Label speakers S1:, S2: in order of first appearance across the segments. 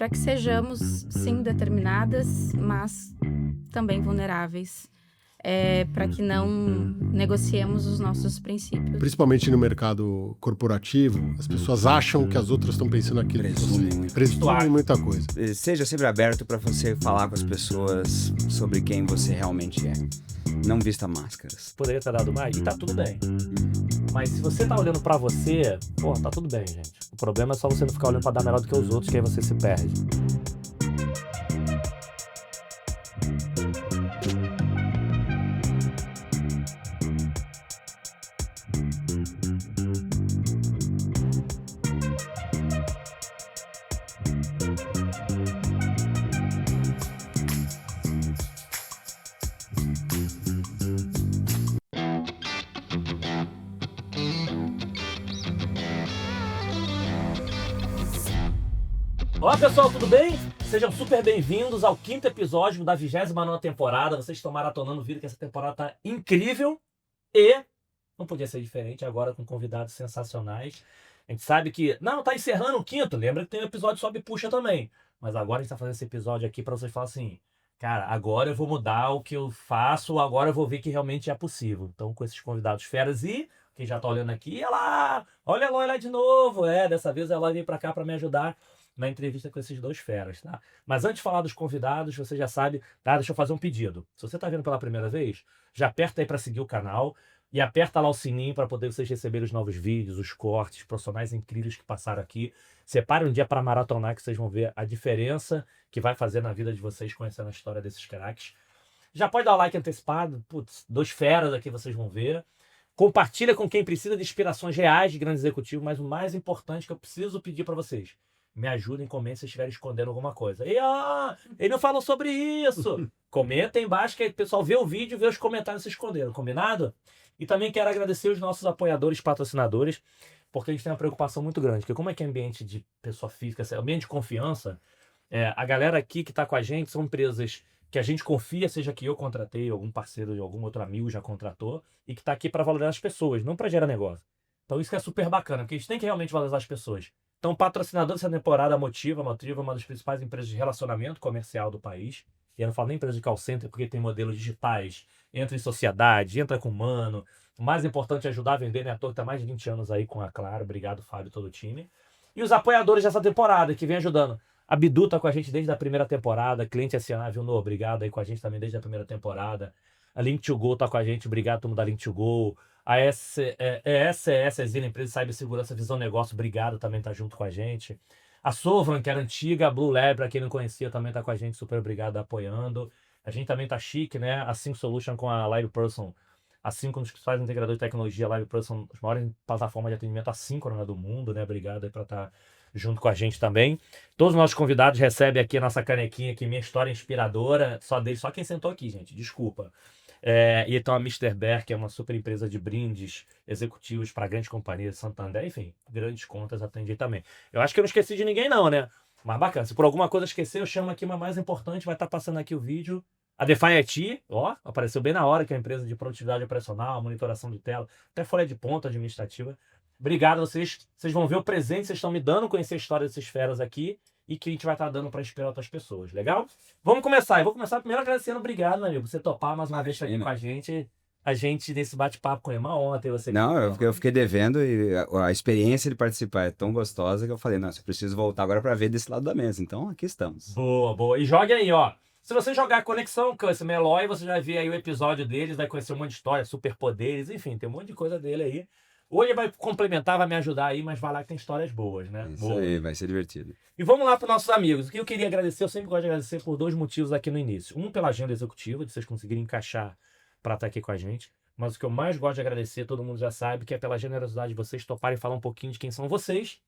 S1: para que sejamos, sim, determinadas, mas também vulneráveis, para que não negociemos os nossos princípios.
S2: Principalmente no mercado corporativo, as pessoas acham que as outras estão pensando aquilo. Presumem muita coisa.
S3: Seja sempre aberto para você falar com as pessoas sobre quem você realmente é. Não vista máscaras.
S4: Poderia ter dado mais? E tá tudo bem. Mas se você tá olhando pra você, pô, tá tudo bem, gente. O problema é só você não ficar olhando pra dar melhor do que os outros, que aí você se perde. Olá pessoal, tudo bem? Sejam super bem-vindos ao 5º episódio da 29ª temporada. Vocês estão maratonando o vídeo, que essa temporada tá incrível. E não podia ser diferente agora com convidados sensacionais. A gente sabe que, não, tá encerrando o 5º. Lembra que tem um episódio Sobe e Puxa também. Mas agora a gente tá fazendo esse episódio aqui pra vocês falarem assim, cara, agora eu vou mudar o que eu faço, agora eu vou ver que realmente é possível. Então com esses convidados feras e quem já tá olhando aqui, olha lá de novo. Dessa vez ela veio pra cá pra me ajudar na entrevista com esses dois feras, tá? Mas antes de falar dos convidados, você já sabe, tá? Deixa eu fazer um pedido. Se você tá vendo pela primeira vez, já aperta aí para seguir o canal e aperta lá o sininho para poder vocês receberem os novos vídeos, os cortes, profissionais incríveis que passaram aqui. Separe um dia para maratonar que vocês vão ver a diferença que vai fazer na vida de vocês conhecendo a história desses craques. Já pode dar o like antecipado, putz, dois feras aqui vocês vão ver. Compartilha com quem precisa de inspirações reais de grandes executivos, mas o mais importante que eu preciso pedir para vocês, me ajudem, comentem se estiverem escondendo alguma coisa. E ele não falou sobre isso. Comenta aí embaixo que o pessoal vê o vídeo e vê os comentários se esconderam, combinado? E também quero agradecer os nossos apoiadores e patrocinadores, porque a gente tem uma preocupação muito grande, porque como é que é ambiente de pessoa física, ambiente de confiança, a galera aqui que está com a gente são empresas que a gente confia, seja que eu contratei, algum parceiro de algum outro amigo já contratou, e que está aqui para valorizar as pessoas, não para gerar negócio. Então isso que é super bacana, porque a gente tem que realmente valorizar as pessoas. Então, patrocinador dessa temporada, a Motiva é uma das principais empresas de relacionamento comercial do país. E eu não falo nem empresa de call center, porque tem modelos digitais, entra em sociedade, entra com humano. O mais importante é ajudar a vender, né? A Torre está mais de 20 anos aí com a Claro. Obrigado, Fábio e todo o time. E os apoiadores dessa temporada, que vem ajudando. A Bidu tá com a gente desde a primeira temporada. Cliente SA, viu? Obrigado aí com a gente também desde a primeira temporada. A Link2Go tá com a gente. Obrigado, todo mundo da Link2Go. A SES, Exília Empresa de Cibersegurança Visão Negócio, obrigado, também tá junto com a gente. A Sovran, que era antiga, a Blue Lab, para quem não conhecia, também tá com a gente, super obrigado, apoiando. A gente também tá chique, né? A Sync Solution com a LivePerson, a Sync, um dos principais integradores de tecnologia, a LivePerson, as maiores plataformas de atendimento assíncrona do mundo, né? Obrigado aí por estar junto com a gente também. Todos os nossos convidados recebem aqui a nossa canequinha, aqui, minha história inspiradora, só quem sentou aqui, gente, desculpa. E então a Mr. Bear, que é uma super empresa de brindes executivos para grandes companhias, Santander, enfim, grandes contas atende também. Eu acho que eu não esqueci de ninguém não, né? Mas bacana, se por alguma coisa esquecer, eu chamo aqui uma mais importante, vai estar passando aqui o vídeo. A Defy IT, apareceu bem na hora, que é uma empresa de produtividade operacional, monitoração de tela, até folha de ponta administrativa. Obrigado a vocês, vocês vão ver o presente que vocês estão me dando, conhecer a história desses feras aqui, e que a gente vai estar dando para inspirar outras pessoas, legal? Vamos começar. Eu vou começar primeiro agradecendo, obrigado, meu amigo, você topar mais uma vez aqui com a gente nesse bate-papo com ele. Uma honra ter você aqui.
S3: Não, eu fiquei devendo e a experiência de participar é tão gostosa que eu falei, nossa, eu preciso voltar agora para ver desse lado da mesa. Então, aqui estamos.
S4: Boa. E jogue aí, ó. Se você jogar Conexão Customer Eloy, você vai ver aí o episódio deles, vai conhecer um monte de história, superpoderes, enfim, tem um monte de coisa dele aí. Hoje vai complementar, vai me ajudar aí, mas vai lá que tem histórias boas, né?
S3: Isso aí, vai ser divertido.
S4: E vamos lá para os nossos amigos. O que eu queria agradecer, eu sempre gosto de agradecer por dois motivos aqui no início. Um, pela agenda executiva, de vocês conseguirem encaixar para estar aqui com a gente. Mas o que eu mais gosto de agradecer, todo mundo já sabe, que é pela generosidade de vocês toparem falar um pouquinho de quem são vocês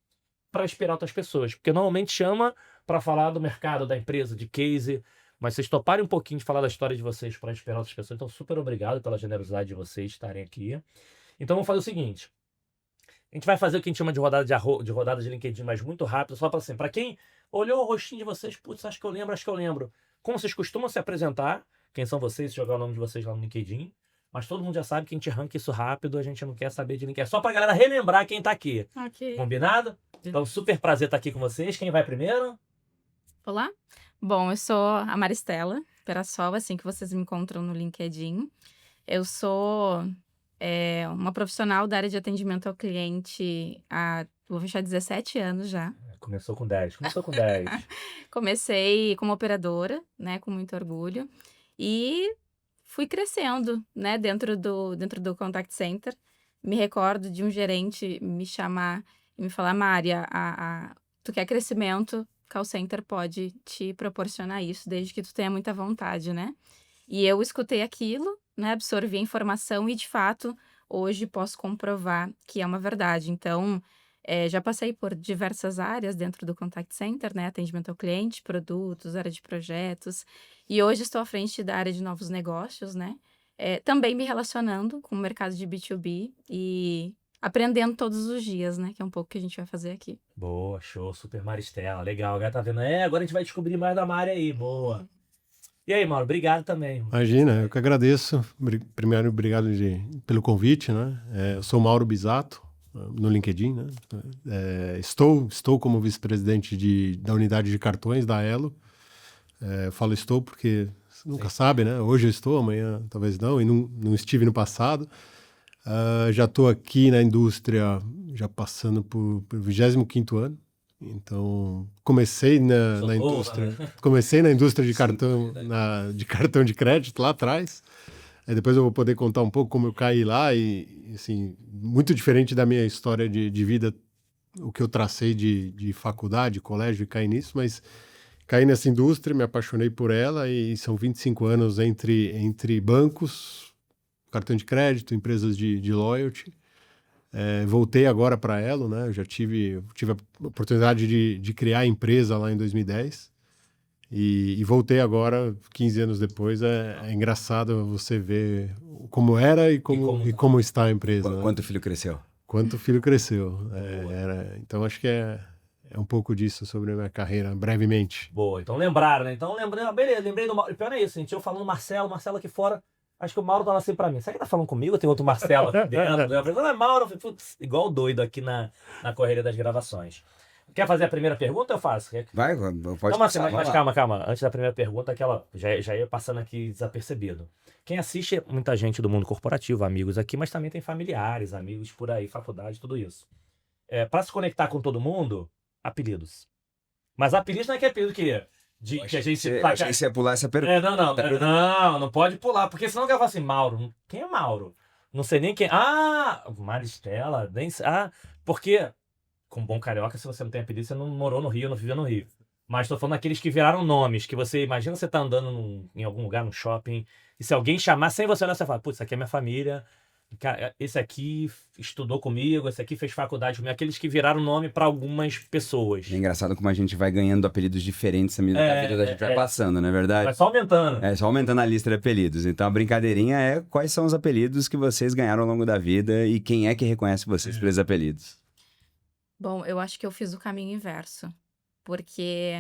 S4: para inspirar outras pessoas. Porque normalmente chama para falar do mercado, da empresa, de case, mas vocês toparem um pouquinho de falar da história de vocês para inspirar outras pessoas. Então, super obrigado pela generosidade de vocês estarem aqui. Então, vamos fazer o seguinte. A gente vai fazer o que a gente chama de rodada de LinkedIn, mas muito rápido, só para assim, para quem olhou o rostinho de vocês, putz, acho que eu lembro. Como vocês costumam se apresentar, quem são vocês, jogar o nome de vocês lá no LinkedIn, mas todo mundo já sabe que a gente arranca isso rápido, a gente não quer saber de ninguém. É só pra galera relembrar quem tá aqui.
S1: Ok.
S4: Combinado? Então, super prazer estar aqui com vocês. Quem vai primeiro?
S1: Olá. Bom, eu sou a Maristela Perassol, assim que vocês me encontram no LinkedIn. Eu sou uma profissional da área de atendimento ao cliente vou fechar 17 anos já.
S4: Começou com 10. Começou com 10.
S1: Comecei como operadora, né, com muito orgulho, e fui crescendo, né, dentro do contact center. Me recordo de um gerente me chamar e me falar: Mari, tu quer crescimento, call center pode te proporcionar isso, desde que tu tenha muita vontade, né? E eu escutei aquilo, né, absorvi a informação e, de fato, hoje posso comprovar que é uma verdade. Então, já passei por diversas áreas dentro do contact center, né, atendimento ao cliente, produtos, área de projetos, e hoje estou à frente da área de novos negócios, né, também me relacionando com o mercado de B2B e aprendendo todos os dias, né, que é um pouco que a gente vai fazer aqui.
S4: Boa, show, super Maristela. Legal, agora tá vendo? Agora a gente vai descobrir mais da Mari aí, boa. E aí, Mauro, obrigado também.
S2: Imagina, eu que agradeço. Primeiro, obrigado pelo convite, né? Eu sou Mauro Bisato, no LinkedIn, né? Estou como vice-presidente da unidade de cartões da Elo. Falo estou porque você nunca sabe, né? Hoje eu estou, amanhã talvez não, e não estive no passado. Já estou aqui na indústria, já passando por 25º ano. Então, comecei na indústria,
S4: né?
S2: comecei na indústria de cartão, de cartão de crédito lá atrás. Aí depois eu vou poder contar um pouco como eu caí lá e assim, muito diferente da minha história de vida, o que eu tracei de faculdade, colégio e caí nisso, mas caí nessa indústria, me apaixonei por ela e são 25 anos entre bancos, cartão de crédito, empresas de loyalty. Voltei agora para a Elo, né? Eu já tive a oportunidade de criar a empresa lá em 2010 e voltei agora, 15 anos depois. É engraçado você ver como era e como está a empresa.
S3: Quanto o filho cresceu?
S2: Quanto o filho cresceu. Então acho que é um pouco disso sobre a minha carreira, brevemente.
S4: Boa, então lembraram, né? Então beleza, lembrei do Mauro. O pior é isso, gente. Eu falando Marcelo aqui fora. Acho que o Mauro tava assim pra mim. Será que tá falando comigo? Tem outro Marcelo aqui dentro. Eu falei, não é Mauro. Eu falei, putz, igual doido aqui na correria das gravações. Quer fazer a primeira pergunta ou eu faço?
S3: Vai, pode
S4: não, mas calma. Antes da primeira pergunta, aquela já ia passando aqui desapercebido. Quem assiste é muita gente do mundo corporativo, amigos aqui, mas também tem familiares, amigos por aí, faculdade, tudo isso. Pra se conectar com todo mundo, apelidos. Mas apelidos não é que apelido que a gente...
S3: Achei que você ia pular essa pergunta.
S4: Não pode pular, porque senão eu ia falar assim, Mauro, quem é Mauro? Não sei nem quem... Maristela, porque, com bom carioca, se você não tem apelido, você não morou no Rio, não viveu no Rio. Mas tô falando daqueles que viraram nomes, que você, imagina você tá andando em algum lugar, no shopping, e se alguém chamar sem você olhar, você fala, putz, isso aqui é minha família, esse aqui estudou comigo, esse aqui fez faculdade comigo, aqueles que viraram nome para algumas pessoas.
S3: É engraçado como a gente vai ganhando apelidos diferentes à medida que a vida da gente vai passando, não é verdade?
S4: Vai só aumentando.
S3: Só aumentando a lista de apelidos. Então a brincadeirinha é quais são os apelidos que vocês ganharam ao longo da vida e quem é que reconhece vocês pelos apelidos?
S1: Bom, eu acho que eu fiz o caminho inverso, porque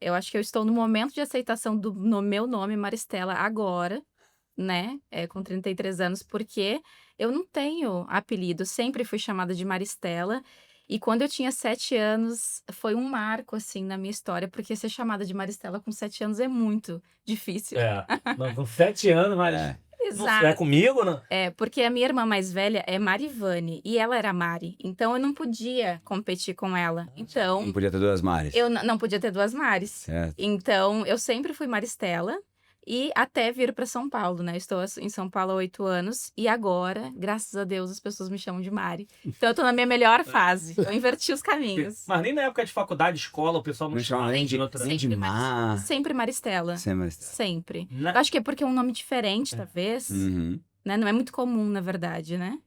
S1: eu acho que eu estou no momento de aceitação no meu nome, Maristela, agora, né, com 33 anos, porque eu não tenho apelido, sempre fui chamada de Maristela, e quando eu tinha 7 anos, foi um marco, assim, na minha história, porque ser chamada de Maristela com 7 anos é muito difícil.
S4: Com 7 anos, mas...
S1: Exato.
S4: Não é comigo, não?
S1: Porque a minha irmã mais velha é Marivane, e ela era Mari, então eu não podia competir com ela, então...
S3: Não podia ter duas Maris.
S1: Eu não podia ter duas Maris.
S3: Certo.
S1: Então, eu sempre fui Maristela, e até vir para São Paulo, né? Eu estou em São Paulo há 8 anos, e agora, graças a Deus, as pessoas me chamam de Mari. Então, eu tô na minha melhor fase, eu inverti os caminhos.
S4: Mas nem na época de faculdade, escola, o pessoal não chama
S3: nem de Mar.
S1: Sempre Maristela. Sempre. Eu acho que é porque é um nome diferente, talvez.
S3: Uhum.
S1: Né? Não é muito comum, na verdade, né?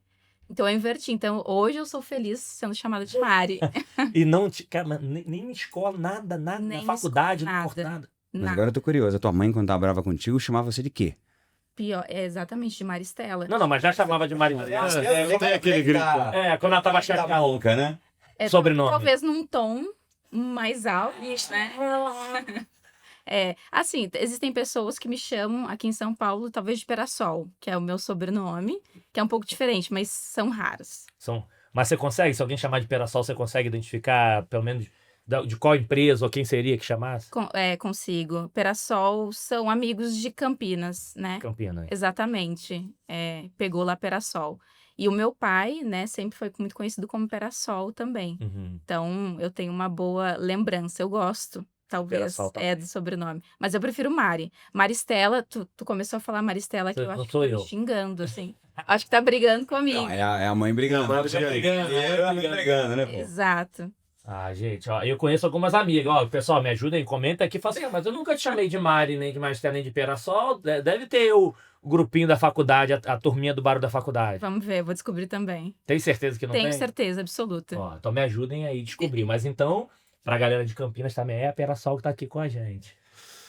S1: Então eu inverti. Então hoje eu sou feliz sendo chamada de Mari.
S4: E não, nem na escola, nada, nem na faculdade, não importa nada.
S3: Mas agora eu tô curioso. A tua mãe, quando tava brava contigo, chamava você de quê?
S1: Pior, exatamente, de Maristela.
S4: Não, mas já chamava de Maristela.
S2: Tem aquele grito.
S4: Quando ela tava chateada.
S3: Louca, né?
S4: Sobrenome.
S1: Talvez num tom mais alto, né? Assim, existem pessoas que me chamam aqui em São Paulo, talvez de Perassol, que é o meu sobrenome, que é um pouco diferente, mas são raros.
S4: Mas você consegue, se alguém chamar de Perassol, você consegue identificar, pelo menos, De qual empresa ou quem seria que chamasse?
S1: Consigo. Perassol são amigos de Campinas, né?
S4: Campinas.
S1: Exatamente. Pegou lá Perassol. E o meu pai, né, sempre foi muito conhecido como Perassol também.
S4: Uhum.
S1: Então, eu tenho uma boa lembrança. Eu gosto, talvez,
S4: Perassol também.
S1: do sobrenome. Mas eu prefiro Mari. Maristela, tu começou a falar Maristela, que eu
S4: Não
S1: acho que
S4: sou
S1: tá
S4: eu.
S1: me xingando, assim. Acho que tá brigando comigo.
S3: Não, é a mãe brigando.
S4: A mãe brigando,
S3: É a mãe brigando, né, pô?
S1: Exato.
S4: Ah, gente, ó, eu conheço algumas amigas. Ó, pessoal, me ajudem, comenta aqui. Fala assim, mas eu nunca te chamei de Mari, nem de Maristela, nem de Perassol. Deve ter o grupinho da faculdade, a turminha do bar da faculdade.
S1: Vamos ver, vou descobrir também.
S4: Tem certeza que não tem?
S1: Tenho certeza absoluta.
S4: Ó, então me ajudem aí a descobrir. Mas então, pra galera de Campinas também é a Perassol que tá aqui com a gente.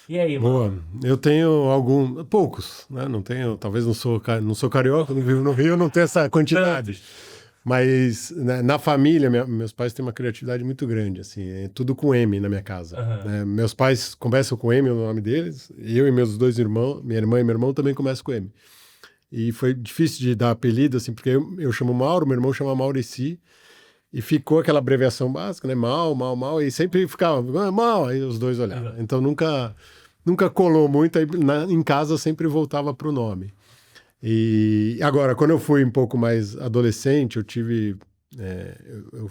S4: E aí, mano?
S2: Boa. Eu tenho poucos, né? Não tenho, talvez não sou carioca, não vivo no Rio, não tenho essa quantidade. Mas né, na família, meus pais têm uma criatividade muito grande, assim, é tudo com M na minha casa.
S4: Aham.
S2: Né? Meus pais começam com M, é o nome deles, eu e meus 2 irmãos, minha irmã e meu irmão também começam com M. E foi difícil de dar apelido, assim, porque eu chamo Mauro, meu irmão chama Maurici, e ficou aquela abreviação básica, né? Mal, e sempre ficava, Mal, aí os dois olhavam.
S4: Uhum.
S2: Então nunca colou muito, aí em casa eu sempre voltava pro nome. E agora, quando eu fui um pouco mais adolescente, eu tive.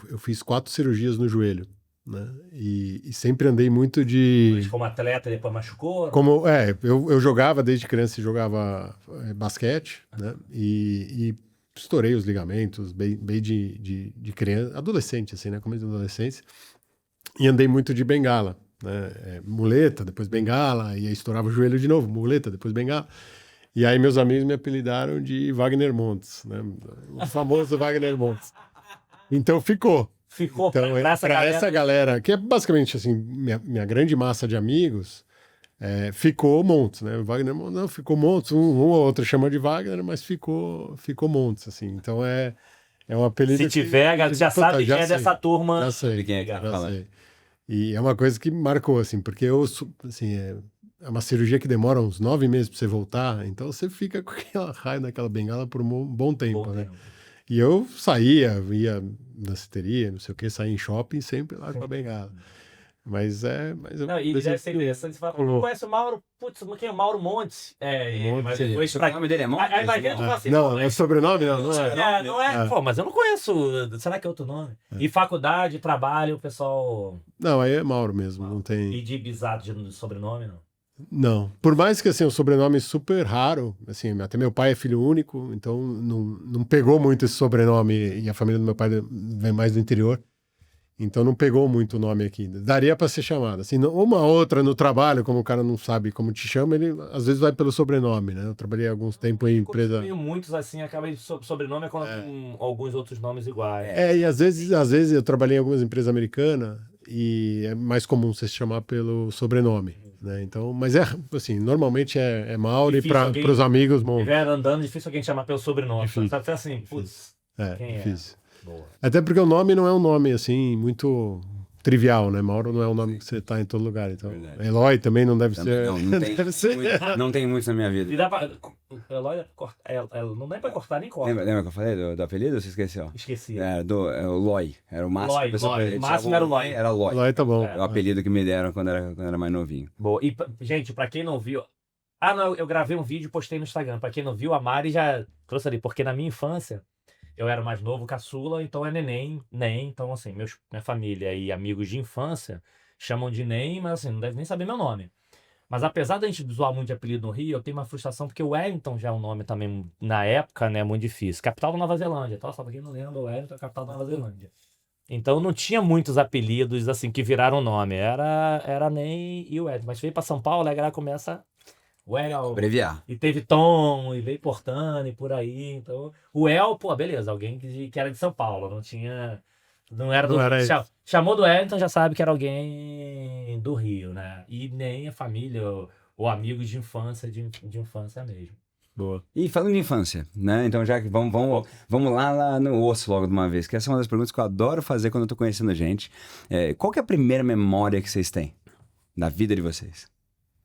S2: Eu fiz 4 cirurgias no joelho, né? E sempre andei muito de.
S4: Mas como atleta, depois machucou?
S2: Eu jogava desde criança, jogava basquete, né? E estourei os ligamentos, bem de criança, adolescente, assim, né? Começo da adolescência. E andei muito de bengala, né? Muleta, depois bengala, e aí estourava o joelho de novo, muleta, depois bengala. E aí meus amigos me apelidaram de Wagner Montes, né? O famoso Wagner Montes. Então ficou.
S4: Ficou
S2: Então,
S4: pra
S2: essa galera, que é basicamente assim, minha grande massa de amigos, ficou Montes, né? O Wagner Montes, não, ficou Montes, um ou outro chama de Wagner, mas ficou Montes, assim. Então é um apelido.
S4: Se tiver, já sabe quem é
S2: sei,
S4: dessa turma.
S2: Já sei.
S3: De quem é que
S2: Já
S3: fala?
S2: sei. E é uma coisa que marcou, assim, porque assim, é uma cirurgia que demora uns 9 meses pra você voltar, então você fica com aquela raio naquela bengala por um bom tempo, né? E eu saía, ia danceteria, não sei o que, saía em shopping, sempre lá com a bengala. Mas eu
S4: Não, e deve ser interessante. Você fala, conhece o Mauro? Putz, quem é o Mauro Montes?
S2: Montes,
S4: Mas
S2: sim.
S4: depois
S3: O nome dele é Montes?
S4: Aí vai vendo, fala assim,
S2: Não, é sobrenome? Não é.
S4: não é? Pô, mas eu não conheço. Será que é outro nome? E faculdade, trabalho, o pessoal.
S2: Não, aí é Mauro mesmo, não
S4: E
S2: tem.
S4: de bisado de sobrenome, não?
S2: Não. Por mais que assim, o sobrenome é super raro, assim, até meu pai é filho único, então não pegou muito esse sobrenome, e a família do meu pai vem mais do interior. Então não pegou muito o nome aqui. Daria para ser chamado. Assim, uma outra no trabalho, como o cara não sabe como te chama, ele às vezes vai pelo sobrenome, né? Eu trabalhei alguns tempos em empresa.
S4: Muitos assim acabam de sobrenome com alguns outros nomes iguais.
S2: E às vezes eu trabalhei em algumas empresas americanas e é mais comum você se chamar pelo sobrenome, né? Então, mas assim, normalmente é Mauro e para os amigos,
S4: Se
S2: bom.
S4: estiver andando, difícil alguém chamar pelo sobrenome.
S2: Difícil.
S4: Sabe assim, putz, quem
S2: Difícil.
S4: Boa.
S2: Até porque o nome não é um nome assim muito trivial, né? Mauro não é um nome que você tá em todo lugar, então.
S3: Verdade.
S2: Eloy também não deve ser.
S3: Não tem,
S2: deve ser.
S3: não tem muito na minha vida.
S4: E dá pra. Não dá pra cortar nem corta.
S3: Lembra que eu falei do apelido? Você esqueceu?
S4: Esqueci.
S3: Era o Loy. Era o máximo.
S4: Loy,
S3: A pessoa
S4: Loy.
S3: eles
S4: O máximo
S3: chamavam
S4: era o Loy.
S3: Era Loy.
S2: Eloy tá bom.
S3: É o apelido que me deram quando era mais novinho.
S4: Boa. E, gente, pra quem não viu. Ah, não, eu gravei um vídeo e postei no Instagram. Pra quem não viu, a Mari já trouxe ali, porque na minha infância. Eu era mais novo, caçula, então é neném. Então, assim, minha família e amigos de infância chamam de Nen, mas assim, não deve nem saber meu nome. Mas apesar da gente zoar muito de apelido no Rio, eu tenho uma frustração porque o Wellington já é um nome também, na época, né, muito difícil. Capital da Nova Zelândia, tá? Só pra quem não lembra, o Wellington é a capital da Nova Zelândia. Então não tinha muitos apelidos, assim, que viraram nome. Era Nen e o Wellington. Mas veio pra São Paulo, a galera começa...
S3: Abreviar.
S4: E teve Tom, e veio Portano, e por aí. Então, o El, pô, beleza, alguém que era de São Paulo, não era do Rio. Chamou do El, então já sabe que era alguém do Rio, né? E nem a família ou amigos de infância mesmo.
S2: Boa.
S3: E falando de infância, né? Então já que vamos lá no osso logo de uma vez, que essa é uma das perguntas que eu adoro fazer quando eu tô conhecendo gente. Qual que é a primeira memória que vocês têm da vida de vocês?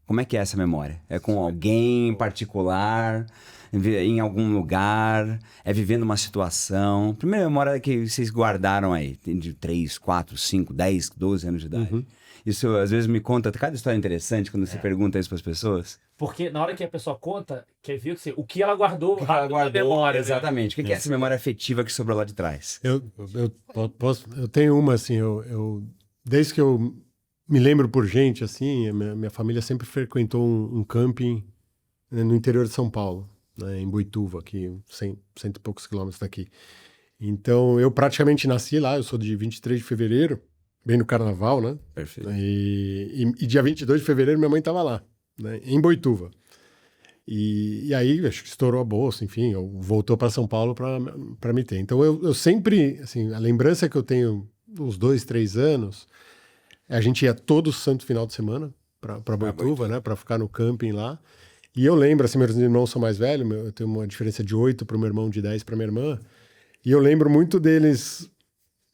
S3: Como é que é essa memória? É com alguém em particular, em algum lugar, é vivendo uma situação? Primeira memória que vocês guardaram aí, de 3, 4, 5, 10, 12 anos de idade. Isso às vezes me conta, cada história interessante quando você pergunta isso para as pessoas.
S4: Porque na hora que a pessoa conta, quer ver o que ela guardou,
S3: O que ela guardou,
S4: memória.
S3: exatamente. O que é essa memória afetiva que sobrou lá de trás?
S2: Eu tenho uma, assim, desde que eu me lembro por gente, assim, a minha família sempre frequentou um camping, né, no interior de São Paulo, né, em Boituva, aqui, cento e poucos quilômetros daqui. Então, eu praticamente nasci lá, eu sou de 23 de fevereiro, bem no carnaval, né?
S3: Perfeito.
S2: E dia 22 de fevereiro minha mãe estava lá, né, em Boituva. E aí, acho que estourou a bolsa, enfim, voltou para São Paulo para me ter. Então, eu sempre, assim, a lembrança que eu tenho uns 2, 3 anos, a gente ia todo santo final de semana para Boituva, né, para ficar no camping lá. E eu lembro, assim, meus irmãos são mais velhos, eu tenho uma diferença de 8 para o meu irmão, de 10 para minha irmã. E eu lembro muito deles,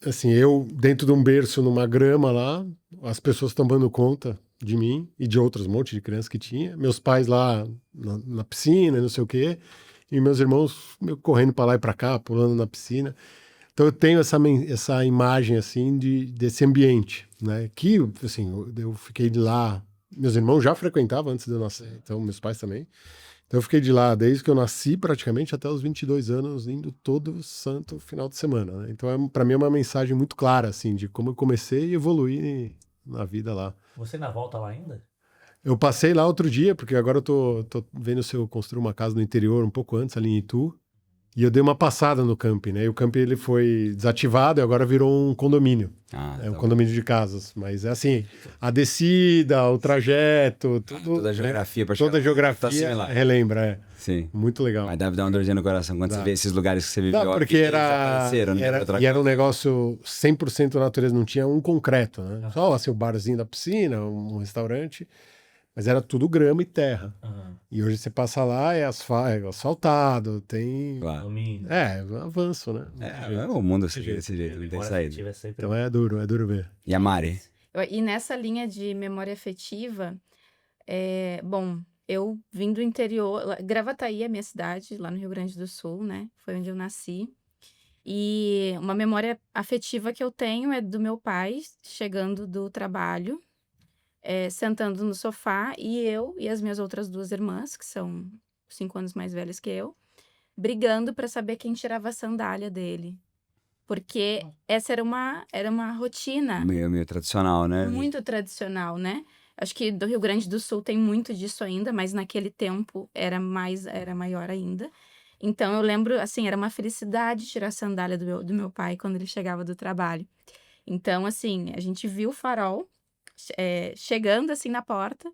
S2: assim, eu dentro de um berço numa grama lá, as pessoas tomando conta de mim e de outros, um monte de crianças que tinha. Meus pais lá na piscina, não sei o quê. E meus irmãos correndo para lá e para cá, pulando na piscina. Então eu tenho essa imagem, assim, desse ambiente, né? Que, assim, eu fiquei de lá. Meus irmãos já frequentavam antes de eu nascer, então meus pais também. Então eu fiquei de lá desde que eu nasci, praticamente, até os 22 anos, indo todo santo final de semana, né? Então, para mim, é uma mensagem muito clara, assim, de como eu comecei e evoluí na vida lá.
S4: Você ainda volta lá ainda?
S2: Eu passei lá outro dia, porque agora eu tô vendo se eu construo uma casa no interior um pouco antes, ali em Itu. E eu dei uma passada no camping, né? E o camping ele foi desativado e agora virou um condomínio. É um condomínio de casas. Mas é assim, a descida, o trajeto, tudo.
S3: Toda a geografia.
S2: Toda a geografia relembra, é.
S3: Sim.
S2: Muito legal.
S3: Mas deve dar uma dorzinha no coração quando você vê esses lugares que você viveu.
S2: Não, porque era um negócio 100% natureza, não tinha um concreto, né? Só assim, o barzinho da piscina, um restaurante, mas era tudo grama e terra. E hoje você passa lá, é asfaltado, tem...
S3: Claro.
S2: É um avanço, né?
S3: O mundo desse jeito, não tem saída.
S2: Então é duro ver.
S3: E a Mari?
S1: E nessa linha de memória afetiva, bom, eu vim do interior, Gravataí é a minha cidade, lá no Rio Grande do Sul, né? Foi onde eu nasci. E uma memória afetiva que eu tenho é do meu pai chegando do trabalho, sentando no sofá, e eu e as minhas outras 2 irmãs, que são 5 anos mais velhas que eu, brigando para saber quem tirava a sandália dele. Porque essa era uma rotina.
S3: Meio tradicional, né?
S1: Muito tradicional, né? Acho que do Rio Grande do Sul tem muito disso ainda, mas naquele tempo era maior ainda. Então eu lembro, assim, era uma felicidade tirar a sandália do meu pai quando ele chegava do trabalho. Então, assim, a gente viu o farol chegando assim na porta,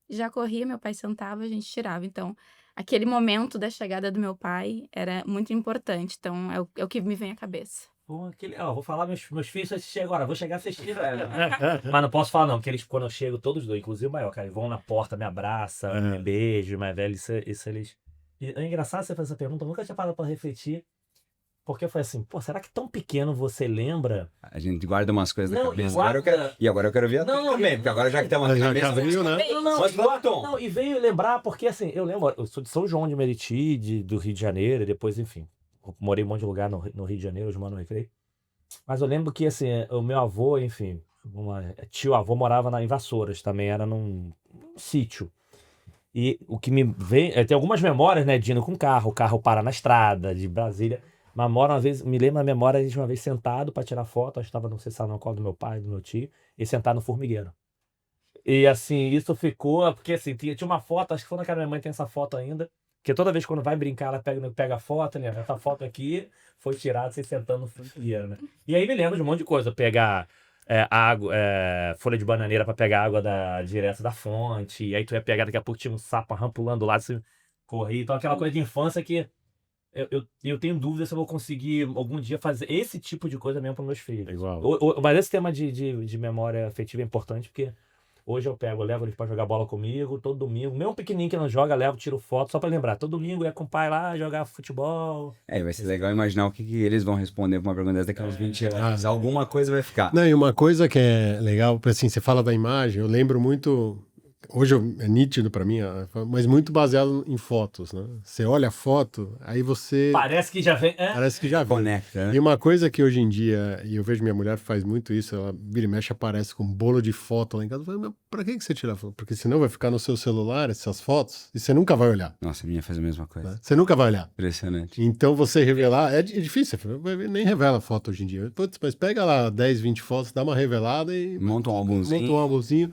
S1: já corria, meu pai sentava, a gente tirava. Então, aquele momento da chegada do meu pai era muito importante. Então, é o que me vem à cabeça.
S4: Vou falar, meus filhos assistir agora, vou chegar a assistir. Mas não posso falar não, porque eles, quando eu chego, todos 2, inclusive o maior, cara, eles vão na porta, me abraçam, me beijam, mais velho, isso eles... E é engraçado você fazer essa pergunta, eu nunca tinha parado pra refletir, porque eu falei assim, pô, será que tão pequeno você lembra?
S3: A gente guarda umas coisas na cabeça.
S4: Guarda...
S3: E agora eu quero ver a tua também, porque agora já que tem uma cabeça...
S2: Abriu, né?
S4: Não, e veio lembrar, porque assim, eu lembro, eu sou de São João de Meriti, do Rio de Janeiro, e depois, enfim, eu morei em um monte de lugar no Rio de Janeiro, hoje moro no Recreio. Mas eu lembro que, assim, o meu avô, enfim, tio-avô morava em Vassouras, também era num sítio. E o que me vem... tem algumas memórias, né, de indo com o carro para na estrada, de Brasília. Mas me lembro na memória de uma vez sentado para tirar foto, eu estava, não sei se era no colo do meu pai, do meu tio, e sentado no formigueiro. E, assim, isso ficou... Porque, assim, tinha uma foto, acho que foi na casa da minha mãe, tem essa foto ainda, porque toda vez quando vai brincar, ela pega a foto, né? Essa foto aqui foi tirada, você sentando no formigueiro, né? E aí me lembro de um monte de coisa, pegar água, folha de bananeira para pegar água direto da fonte, e aí tu ia pegar, daqui a pouco tinha um sapo pulando lá, você corria, então aquela coisa de infância que eu tenho dúvida se eu vou conseguir algum dia fazer esse tipo de coisa mesmo para meus filhos.
S2: Igual.
S4: Mas esse tema de memória afetiva é importante, porque hoje eu levo eles pra jogar bola comigo, todo domingo. Mesmo pequenininho que não joga, levo, tiro foto, só pra lembrar. Todo domingo ia com o pai lá jogar futebol.
S3: Vai ser legal imaginar o que eles vão responder pra uma pergunta dessa daqui a uns 20 anos. Alguma coisa vai ficar.
S2: Não, e uma coisa que é legal, assim, você fala da imagem, eu lembro muito hoje é nítido para mim, mas muito baseado em fotos, né? Você olha a foto, aí você
S4: Parece que já vem.
S2: parece que já viu.
S3: Conecta, né?
S2: E uma coisa que hoje em dia, e eu vejo minha mulher faz muito isso, ela vira e mexe, aparece com um bolo de foto lá em casa. Eu falo, mas pra que você tira foto? Porque senão vai ficar no seu celular essas fotos e você nunca vai olhar,
S3: Nossa, a minha faz a mesma coisa.
S2: né? Você nunca vai olhar.
S3: Impressionante.
S2: Então você revelar, é difícil, nem revela foto hoje em dia. Putz, mas pega lá 10, 20 fotos, dá uma revelada e
S3: Monta um álbumzinho.
S2: monta um álbumzinho,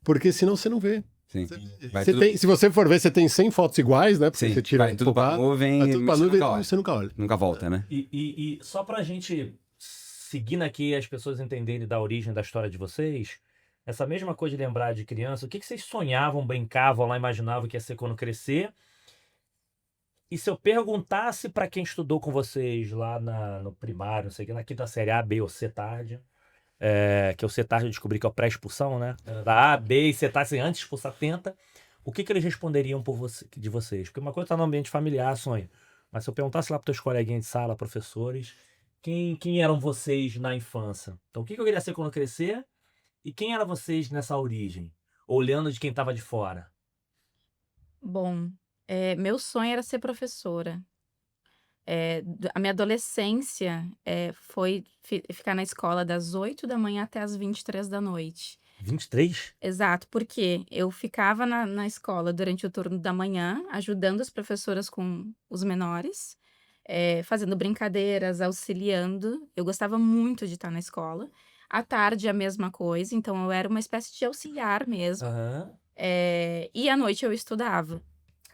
S2: porque senão você não vê.
S3: Sim. Vai
S2: Você
S3: tudo-
S2: tem, se você for ver, você tem 100 fotos iguais, né? Porque
S3: Sim,
S2: você tira
S3: vai tudo pra
S2: focado,
S3: nuvem
S2: vai
S3: e
S2: tudo pra
S3: você
S2: nuvem
S3: nunca olha.
S2: e você nunca olha.
S3: Nunca volta, né?
S4: E só pra gente seguindo aqui as pessoas entenderem da origem da história de vocês, essa mesma coisa de lembrar de criança, o que vocês sonhavam, brincavam lá, imaginavam que ia ser quando crescer? E se eu perguntasse pra quem estudou com vocês lá no primário, não sei o que, na quinta série A, B ou C tarde, que o C tarde eu descobri que é o pré-expulsão, né? Da A, B e C tarde, assim, antes de expulsar, tenta. O que eles responderiam de vocês? Porque uma coisa tá no ambiente familiar, sonho. Mas se eu perguntasse lá para teus coleguinhas de sala, professores, quem eram vocês na infância? Então, o que eu queria ser quando eu crescer? E quem eram vocês nessa origem? Olhando de quem estava de fora.
S1: Bom, meu sonho era ser professora. A minha adolescência foi ficar na escola das 8 da manhã até as 23 da noite.
S4: 23?
S1: Exato, porque eu ficava na escola durante o turno da manhã, ajudando as professoras com os menores, fazendo brincadeiras, auxiliando. Eu gostava muito de estar na escola. À tarde, a mesma coisa, então eu era uma espécie de auxiliar mesmo.
S4: Aham.
S1: E à noite eu estudava.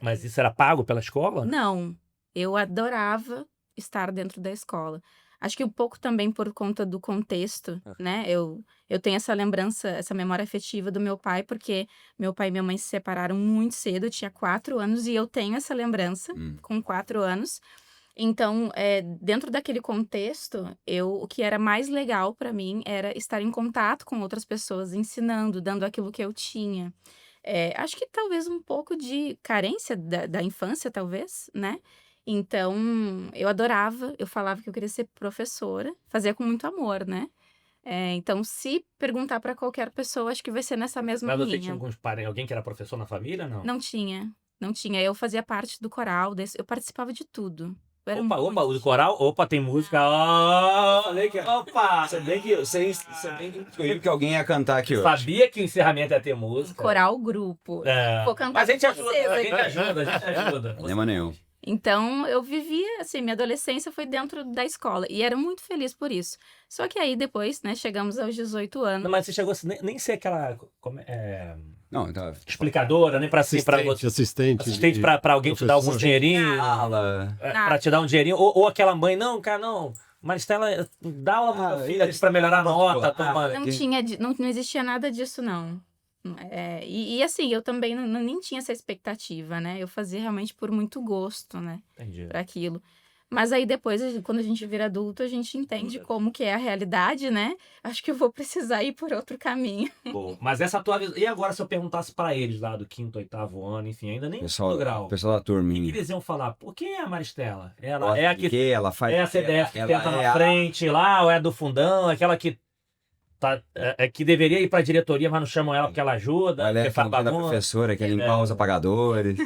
S4: Mas isso era pago pela escola?
S1: Não, eu adorava estar dentro da escola. Acho que um pouco também por conta do contexto, né? Eu tenho essa lembrança, essa memória afetiva do meu pai, porque meu pai e minha mãe se separaram muito cedo, eu tinha 4 anos, e eu tenho essa lembrança com 4 anos. Então, dentro daquele contexto, o que era mais legal para mim era estar em contato com outras pessoas, ensinando, dando aquilo que eu tinha. Acho que talvez um pouco de carência da infância, talvez, né? Então, eu adorava, eu falava que eu queria ser professora, fazia com muito amor, né? Então, se perguntar para qualquer pessoa, acho que vai ser nessa mesma
S4: Mas você
S1: linha.
S4: tinha alguns parentes, alguém que era professor na família, não?
S1: Não tinha, não tinha. Eu fazia parte do coral, eu participava de tudo. Eu era
S4: Opa,
S1: muito
S4: o coral, opa, tem música. Ó,
S3: Falei que-
S4: opa!
S3: Você bem que escolhi que alguém ia cantar aqui hoje.
S4: Sabia que o encerramento ia ter música.
S1: coral grupo.
S4: É.
S1: Vou cantar
S4: Mas a gente
S1: com
S4: ajuda,
S1: vocês
S4: a gente
S1: aqui.
S4: ajuda, a gente ajuda.
S3: Problema nenhum.
S1: Então, eu vivia, assim, minha adolescência foi dentro da escola. E era muito feliz por isso. Só que aí, depois, né, chegamos aos 18
S4: Não,
S1: anos.
S4: mas você chegou assim, nem ser aquela
S3: Não, então.
S4: explicadora, nem pra ser pra você. Assistente pra alguém te dar algum
S2: professor.
S4: dinheirinho.
S3: Fala.
S4: Pra te dar um dinheirinho. Ou aquela mãe, não, cara, não. Maristela, dá aula pra minha filha pra melhorar a nota. Toma.
S1: Não existia nada disso, não. E assim, eu também nem tinha essa expectativa, né? Eu fazia realmente por muito gosto, né?
S4: Entendi.
S1: Para aquilo. Mas aí depois, quando a gente vira adulto, a gente entende como que é a realidade, né? Acho que eu vou precisar ir por outro caminho.
S4: Bom, mas essa tua visão. E agora, se eu perguntasse pra eles lá do 5º, 8º ano, enfim, ainda nem no grau.
S3: Pessoal da
S4: O que
S3: turminha.
S4: eles iam falar? Por quem é a Maristela? Ela é a que
S3: ela faz.
S4: é a CDF que
S3: ela
S4: tenta
S3: é
S4: na
S3: a-
S4: frente lá, ou é a do fundão, aquela que que deveria ir pra diretoria, mas não chamam ela porque ela ajuda,
S3: Ela é
S4: porque
S3: a
S4: faz
S3: da
S4: bagunça.
S3: professora que é limpar os apagadores.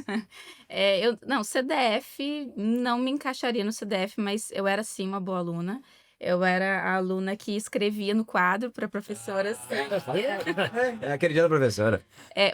S1: Não, CDF, não me encaixaria no CDF, mas eu era sim uma boa aluna. Eu era a aluna que escrevia no quadro para professoras.
S3: É aquele dia da professora.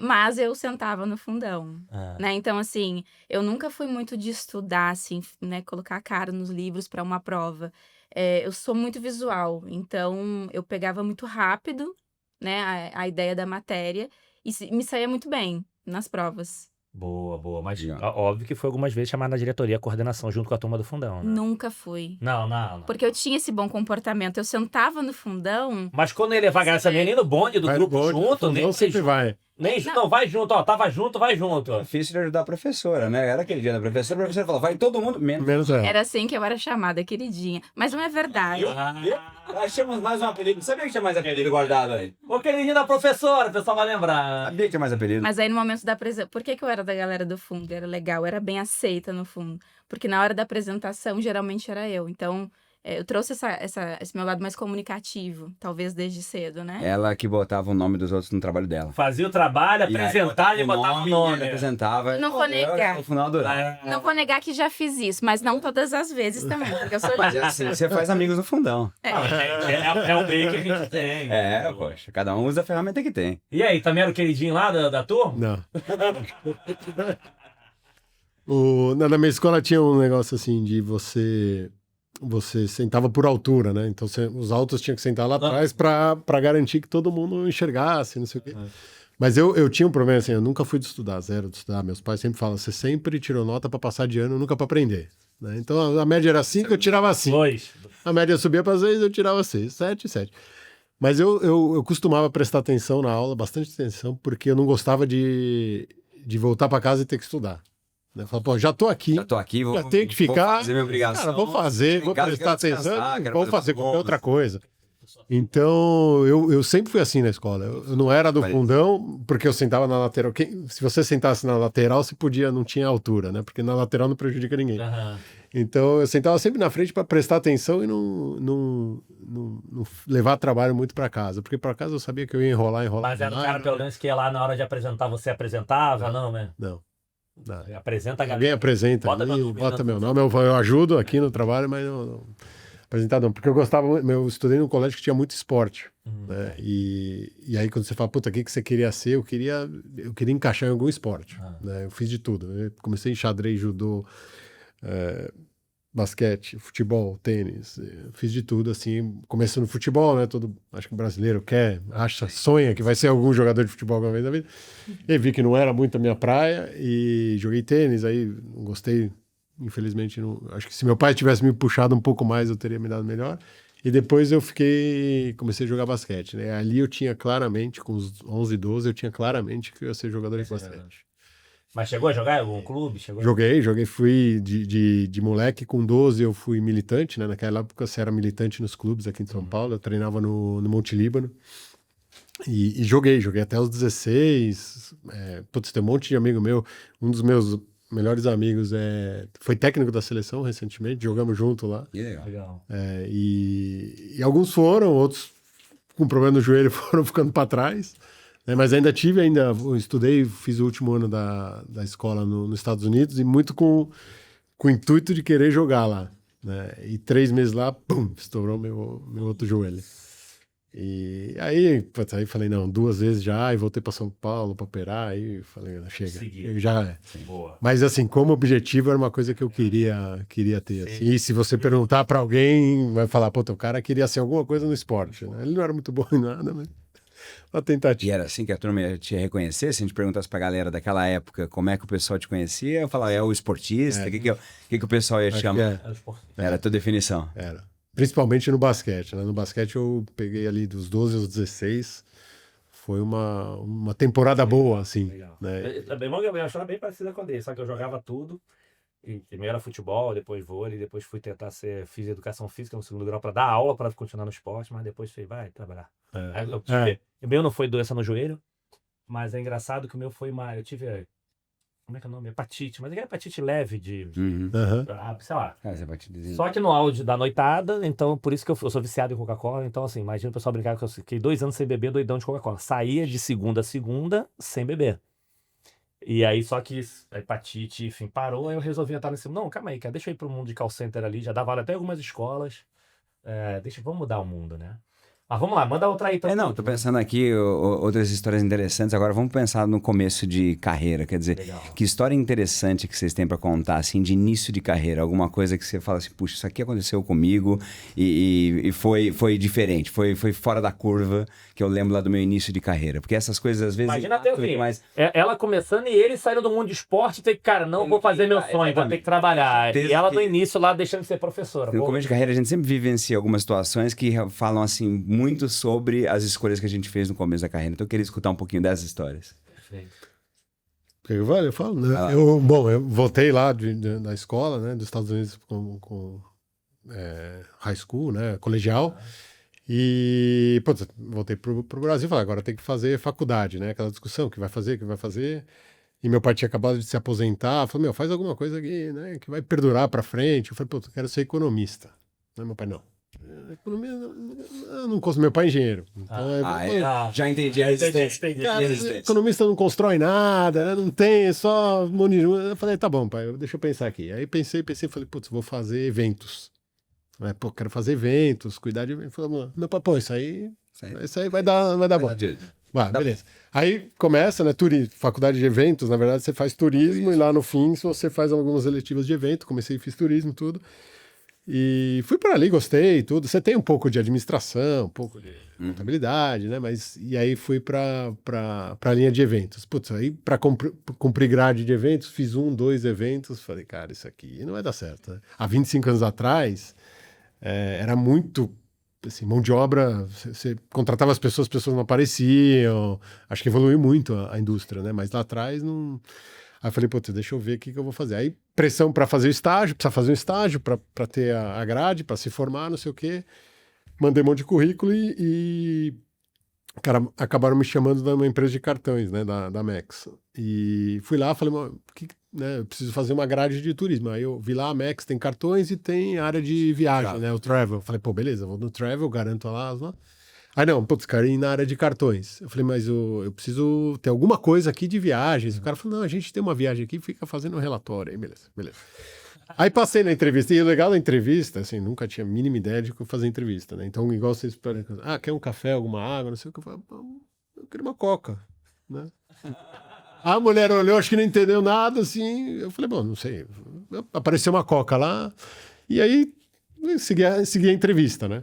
S1: Mas eu sentava no fundão,
S4: Ah.
S1: né? Então, assim, eu nunca fui muito de estudar, assim, né? Colocar a cara nos livros para uma prova. Eu sou muito visual, então eu pegava muito rápido, né? A ideia da matéria e me saía muito bem nas provas.
S4: Boa, boa. Mas
S3: Já.
S4: óbvio que foi algumas vezes chamada na diretoria, a coordenação, junto com a turma do fundão, né?
S1: Nunca fui.
S4: Não, não, não.
S1: Porque eu tinha esse bom comportamento. Eu sentava no fundão.
S4: Mas quando ele ia vagar essa nem no bonde do
S2: Vai no
S4: grupo
S2: bonde,
S4: junto, nem
S2: não sempre vai.
S4: não, vai junto, ó, tava junto, vai junto.
S3: Difícil de ajudar a professora, né? Era aquele dia da professora, a professora falou, vai todo mundo, menos.
S2: Menos
S1: Era assim que eu era chamada, queridinha. Mas não é verdade.
S3: Achamos mais um apelido. Sabia que tinha mais apelido guardado aí?
S4: O queridinho da professora, o pessoal vai lembrar.
S3: Sabia que tinha mais apelido.
S1: Mas aí no momento da apresentação. Por que eu era da galera do fundo? Era legal, era bem aceita no fundo. Porque na hora da apresentação, geralmente era eu. Então, eu trouxe esse meu lado mais comunicativo, talvez desde cedo, né?
S3: Ela que botava o nome dos outros no trabalho dela.
S4: Fazia o trabalho, apresentava e botava o nome.
S3: Apresentava.
S1: Não vou negar.
S3: No final do
S1: Não vou negar que já fiz isso, mas não todas as vezes também, porque eu sou
S3: Mas é assim, você faz amigos no fundão.
S4: É o meio que a gente tem.
S3: Poxa, cada um usa a ferramenta que tem.
S4: E aí, também era o queridinho lá da turma?
S2: Não. Na minha escola tinha um negócio assim de você sentava por altura, né? Então os altos tinham que sentar lá atrás para garantir que todo mundo enxergasse, não sei o quê. Mas eu tinha um problema assim, eu nunca fui de estudar, zero de estudar. Meus pais sempre falam, você sempre tirou nota para passar de ano, nunca para aprender. Né? Então a média era 5, eu tirava 5.
S4: 2.
S2: A média subia para 6, eu tirava 6, 7, 7. Mas eu costumava prestar atenção na aula, bastante atenção, porque eu não gostava de voltar para casa e ter que estudar. Né? Falava, pô, já tô aqui,
S3: Já tô aqui,
S2: já tenho que ficar.
S3: Vou fazer minha obrigação.
S2: Cara, vou fazer, vou prestar atenção, vou fazer qualquer outra coisa. Então, eu sempre fui assim na escola. Eu não era do fundão, porque eu sentava na lateral. Se você sentasse na lateral, você podia, não tinha altura, né? Porque na lateral não prejudica ninguém. Então, eu sentava sempre na frente para prestar atenção e não levar trabalho muito para casa. Porque para casa eu sabia que eu ia enrolar.
S4: Mas era o cara, pelo menos, que ia lá na hora de apresentar, você apresentava, não, né?
S2: Não.
S4: Apresenta a galera.
S2: Alguém apresenta, bota meu nome, eu ajudo aqui no trabalho, mas não apresentar não, porque eu gostava, eu estudei num colégio que tinha muito esporte, né? E aí quando você fala, puta, o que você queria ser? Eu queria encaixar em algum esporte, né? Eu fiz de tudo, eu comecei em xadrez, judô, basquete, futebol, tênis, fiz de tudo, assim, começando no futebol, né, acho que o brasileiro sonha que vai ser algum jogador de futebol alguma vez na vida, e vi que não era muito a minha praia, e joguei tênis, aí não gostei, infelizmente, acho que se meu pai tivesse me puxado um pouco mais, eu teria me dado melhor, e depois comecei a jogar basquete, né, ali eu tinha claramente, com os 11, 12, eu tinha claramente que eu ia ser jogador de basquete.
S4: Mas chegou a jogar em algum clube?
S2: Joguei, fui de moleque, com 12 eu fui militante, né? Naquela época você era militante nos clubes aqui em São Paulo, eu treinava no Monte Líbano e joguei até os 16, tem um monte de amigo meu, um dos meus melhores amigos foi técnico da seleção recentemente, jogamos junto lá.
S4: Legal.
S2: E alguns foram, outros com problema no joelho foram ficando para trás. Mas eu estudei, fiz o último ano da escola nos Estados Unidos e muito com o intuito de querer jogar lá, né? E 3 meses lá, pum, estourou meu outro joelho. E aí falei, não, 2 vezes já, e voltei para São Paulo para operar, aí falei, chega, já.
S4: Boa.
S2: Mas assim, como objetivo era uma coisa que eu queria ter. Assim. E se você perguntar para alguém, vai falar, o cara queria ser alguma coisa no esporte, né? Ele não era muito bom em nada, mas... uma tentativa.
S3: E era assim que a turma ia te reconhecer? Se a gente perguntasse pra galera daquela época como é que o pessoal te conhecia, eu falava, é o esportista? O que o pessoal ia te chamar? Era a tua definição.
S2: Era. Principalmente no basquete, né? No basquete eu peguei ali dos 12 aos 16. Foi uma temporada boa, assim.
S4: Legal.
S2: Né?
S4: Eu achava bem parecida com a dele, só que eu jogava tudo. E primeiro era futebol, depois vôlei, depois fui tentar fiz educação física no segundo grau para dar aula, para continuar no esporte, mas depois vai trabalhar. O meu não foi doença no joelho, mas é engraçado que o meu foi mais. Eu tive. Como é que é o nome? Hepatite, mas é hepatite leve de. Sei lá. Só que no auge da noitada, então por isso que eu sou viciado em Coca-Cola. Então, assim, imagina o pessoal brincar que eu fiquei 2 anos sem beber, doidão de Coca-Cola. Saía de segunda a segunda sem beber. E aí, só que a hepatite, enfim, parou, aí eu resolvi entrar nesse... Não, calma aí, cara, deixa eu ir pro mundo de call center ali, já dava aula até algumas escolas. Vamos mudar o mundo, né? Mas vamos lá, manda outra aí.
S3: Tô pensando aqui outras histórias interessantes. Agora vamos pensar no começo de carreira, quer dizer,
S4: Legal.
S3: Que história interessante que vocês têm para contar, assim, de início de carreira, alguma coisa que você fala assim, puxa, isso aqui aconteceu comigo e foi diferente, foi fora da curva, que eu lembro lá do meu início de carreira, porque essas coisas às vezes...
S4: Imagina até ela começando e ele saindo do mundo de esporte, tem que, cara, não vou fazer meu sonho, vou ter que trabalhar. E ela no início lá deixando de ser professora.
S3: No começo de carreira a gente sempre vivencia algumas situações que falam assim muito sobre as escolhas que a gente fez no começo da carreira. Então eu queria escutar um pouquinho dessas histórias.
S4: Perfeito.
S2: Eu falo, né? Eu voltei lá da escola, né, dos Estados Unidos com high school, né, colegial, e voltei pro Brasil e falei, agora tem que fazer faculdade, né, aquela discussão, que vai fazer, e meu pai tinha acabado de se aposentar, falou, faz alguma coisa aqui, né, que vai perdurar para frente. Eu falei, eu quero ser economista. Aí meu pai, não. Economia, eu não consigo. Meu pai é engenheiro. Então,
S3: Já entendi a resistência.
S2: cara, economista não constrói nada, né? Não tem, é só... Eu falei, tá bom, pai, deixa eu pensar aqui. Aí pensei, falei, putz, vou fazer eventos. Pô, quero fazer eventos, cuidar de eventos. Falei, meu pai, pô, isso aí vai dar bom. Beleza. Aí começa, né, faculdade de eventos, na verdade você faz turismo e lá no fim você faz algumas eletivas de evento, comecei e fiz turismo, tudo. E fui para ali, gostei, tudo. Você tem um pouco de administração, um pouco de contabilidade, né, mas e aí fui para a linha de eventos. Putz, aí para cumprir grade de eventos, fiz 2 eventos, falei, cara, isso aqui não vai dar certo, né? Há 25 anos atrás, era muito... Assim, mão de obra, você contratava as pessoas não apareciam. Acho que evoluiu muito a indústria, né? Mas lá atrás não. Aí eu falei, putz, deixa eu ver o que eu vou fazer. Aí pressão para fazer o estágio, precisa fazer um estágio para ter a grade, para se formar, não sei o quê. Mandei um monte de currículo cara, acabaram me chamando de uma empresa de cartões, né? Da Max. E fui lá, falei, né, eu preciso fazer uma grade de turismo. Aí eu vi lá, a Max tem cartões e tem área de viagem, né? O Travel. Falei, pô, beleza, vou no Travel, garanto lá. Aí não, putz, cara, ir na área de cartões. Eu falei, mas eu preciso ter alguma coisa aqui de viagens. O cara falou, não, a gente tem uma viagem aqui, fica fazendo um relatório. Aí, beleza. Aí passei na entrevista. E o legal da entrevista, assim, nunca tinha a mínima ideia de como fazer entrevista, né? Então, igual vocês... quer um café, alguma água, não sei o que. Eu falei, eu queria uma coca, né? A mulher olhou, acho que não entendeu nada, assim. Eu falei, bom, não sei. Apareceu uma coca lá. E aí, segui a entrevista, né?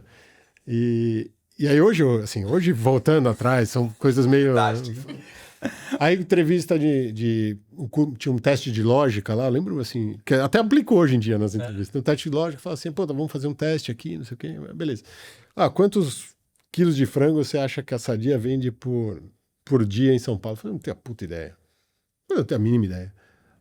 S2: E aí hoje, voltando atrás, são coisas meio... Aí entrevista tinha um teste de lógica lá, lembro assim, que até aplicou hoje em dia nas entrevistas. Tem um teste de lógica, fala assim, pô, vamos fazer um teste aqui, não sei o quê. Beleza. quantos quilos de frango você acha que a Sadia vende por dia em São Paulo? Eu falei, não tenho a puta ideia. Eu não tenho a mínima ideia.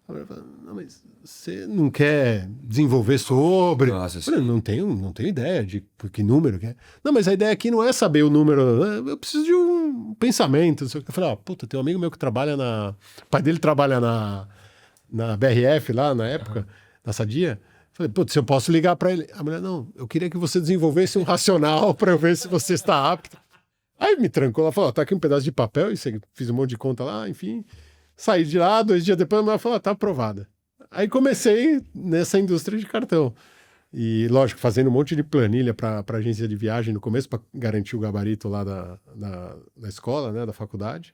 S2: Eu falei, não, mas você não quer desenvolver sobre?
S3: Nossa,
S2: eu falei, não tenho ideia de que número que é. Não, mas a ideia aqui não é saber o número. Eu preciso de um pensamento. Eu falei, puta, tem um amigo meu que trabalha o pai dele trabalha na BRF lá, na época, na Sadia. Falei, putz, se eu posso ligar para ele. A mulher, não, eu queria que você desenvolvesse um racional para eu ver se você está apto. Aí me trancou, ela falou, tá aqui um pedaço de papel, e fiz um monte de conta lá, enfim. Saí de lá, 2 dias depois, a mulher falou, tá aprovada. Aí comecei nessa indústria de cartão. E, lógico, fazendo um monte de planilha para agência de viagem no começo, para garantir o gabarito lá da escola, né, da faculdade.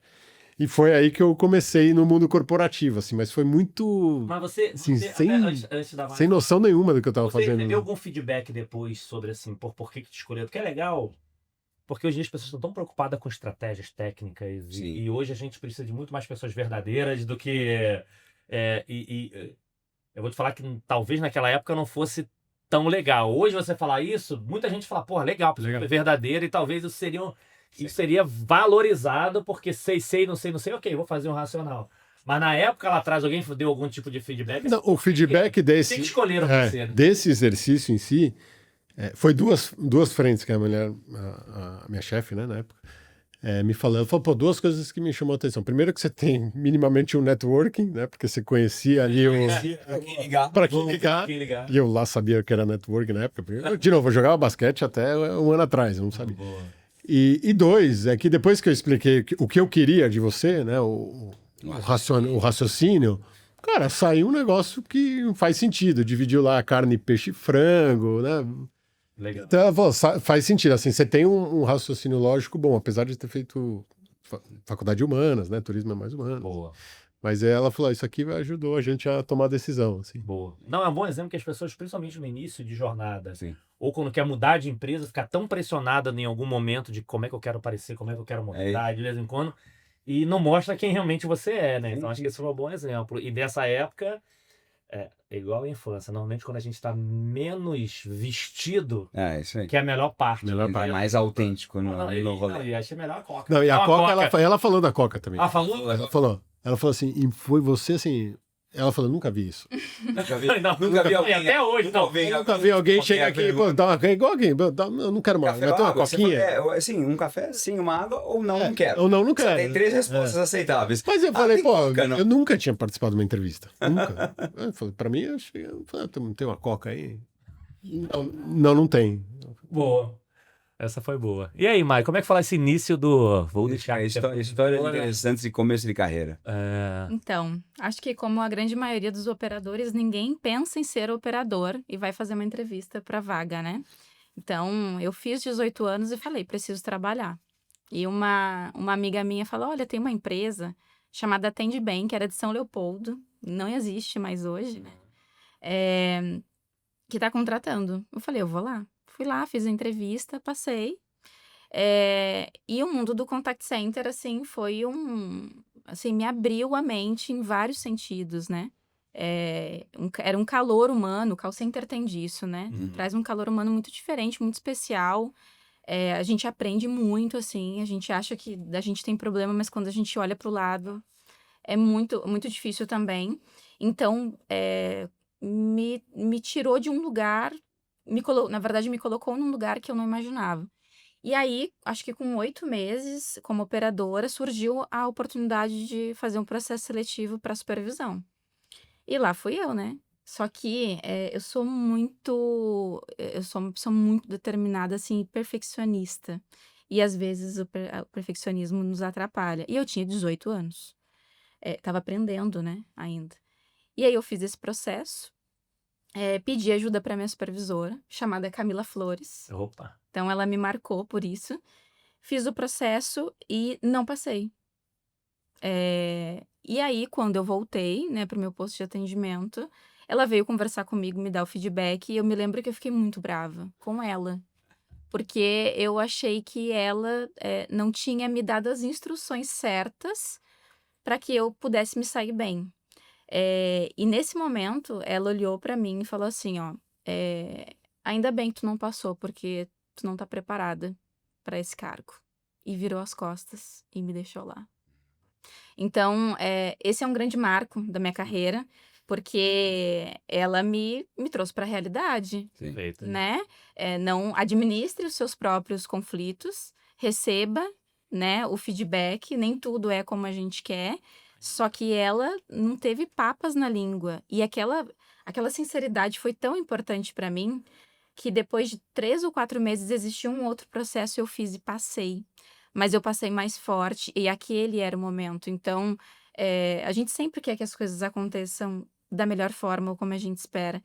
S2: E foi aí que eu comecei no mundo corporativo, assim, mas foi muito...
S4: Mas você
S2: assim,
S4: antes da
S2: sem noção nenhuma do que eu estava fazendo.
S4: Você recebeu algum feedback depois sobre, assim, por que te escolheu? Porque é legal, porque hoje em dia as pessoas estão tão preocupadas com estratégias técnicas e hoje a gente precisa de muito mais pessoas verdadeiras do que... eu vou te falar que talvez naquela época não fosse tão legal. Hoje você falar isso, muita gente fala, porra, legal, pessoa é verdadeira e talvez isso seria valorizado porque sei, não sei, ok, vou fazer um racional. Mas na época lá atrás alguém deu algum tipo de feedback?
S2: Não, o feedback desse...
S4: Tem que escolher você, né?
S2: Desse exercício em si, foi duas frentes que a mulher, a minha chefe, né, na época, me falou. Ela falou, pô, 2 coisas que me chamou a atenção. Primeiro que você tem minimamente um networking, né, porque você conhecia ali para quem ligar. E eu lá sabia que era networking na época. De novo, eu jogava basquete até 1 ano atrás, eu não sabia. E 2, é que depois que eu expliquei o que eu queria de você, né, o raciocínio, cara, saiu um negócio que faz sentido. Dividiu lá carne, peixe e frango, né?
S4: Legal.
S2: Então, ela falou, faz sentido. Assim, você tem um raciocínio lógico bom, apesar de ter feito faculdade de humanas, né? Turismo é mais humanas.
S4: Boa.
S2: Mas ela falou, isso aqui ajudou a gente a tomar decisão. Assim.
S4: Boa. Não, é um bom exemplo que as pessoas, principalmente no início de jornada, ou quando quer mudar de empresa, ficar tão pressionada em algum momento de como é que eu quero aparecer, como é que eu quero mudar, de vez em quando, e não mostra quem realmente você é, né? Então acho que esse foi um bom exemplo. E dessa época, é igual à infância. Normalmente quando a gente tá menos vestido,
S3: isso aí.
S4: que é a melhor parte.
S3: É mais autêntico no rolê.
S4: E achei melhor a Coca.
S2: Não, e a Coca, ela falou da Coca também.
S4: Ah, falou?
S2: Ela falou assim, e foi você assim... Ela falou, nunca vi isso.
S4: Nunca vi alguém. Até hoje,
S2: nunca vi alguém chegar aqui, pô, dá uma igual alguém, eu não quero mais, vai ter uma coquinha.
S3: Assim, um café, sim, uma água, ou não quero.
S2: Ou não quero.
S3: Você tem 3 respostas aceitáveis.
S2: Mas eu falei, eu nunca tinha participado de uma entrevista. Nunca. Eu falei, pra mim, eu falei, tem uma coca aí. Não tem.
S4: Boa. Essa foi boa. E aí, Mai, como é que fala esse início do... Vou deixar...
S3: Histórias interessantes e começo de carreira.
S1: Então, acho que como a grande maioria dos operadores, ninguém pensa em ser operador e vai fazer uma entrevista para vaga, né? Então, eu fiz 18 anos e falei, preciso trabalhar. E uma amiga minha falou, olha, tem uma empresa chamada Atende Bem, que era de São Leopoldo, não existe mais hoje, né? Que tá contratando. Eu falei, eu vou lá. Fui lá, fiz a entrevista, passei. E o mundo do contact center, assim, foi assim, me abriu a mente em vários sentidos, né? Era um calor humano, o call center tem disso, né? Traz um calor humano muito diferente, muito especial. A gente aprende muito, assim, a gente acha que a gente tem problema, mas quando a gente olha pro lado, é muito, muito difícil também. Então, me tirou de um lugar, na verdade, me colocou num lugar que eu não imaginava. E aí, acho que com 8 meses, como operadora, surgiu a oportunidade de fazer um processo seletivo para supervisão. E lá fui eu, né? Só que eu sou uma pessoa muito determinada, assim, perfeccionista. E às vezes o perfeccionismo nos atrapalha. E eu tinha 18 anos. Tava aprendendo, né, ainda. E aí eu fiz esse processo, pedi ajuda para minha supervisora, chamada Camila Flores.
S4: Opa.
S1: Então ela me marcou por isso. Fiz o processo e não passei. E aí, quando eu voltei, né, pro meu posto de atendimento, ela veio conversar comigo, me dar o feedback, e eu me lembro que eu fiquei muito brava com ela. Porque eu achei que ela não tinha me dado as instruções certas para que eu pudesse me sair bem. E nesse momento, ela olhou para mim e falou assim, ó, ainda bem que tu não passou, porque tu não tá preparada para esse cargo. E virou as costas e me deixou lá. Então, esse é um grande marco da minha carreira, porque ela me trouxe para a realidade,
S3: Sim.
S4: Perfeito.
S1: né? Não administre os seus próprios conflitos, receba, né, o feedback, nem tudo é como a gente quer, só que ela não teve papas na língua. E aquela sinceridade foi tão importante para mim, que depois de 3 ou 4 meses existiu um outro processo, eu fiz e passei. Mas eu passei mais forte e aquele era o momento. Então, a gente sempre quer que as coisas aconteçam da melhor forma ou como a gente espera.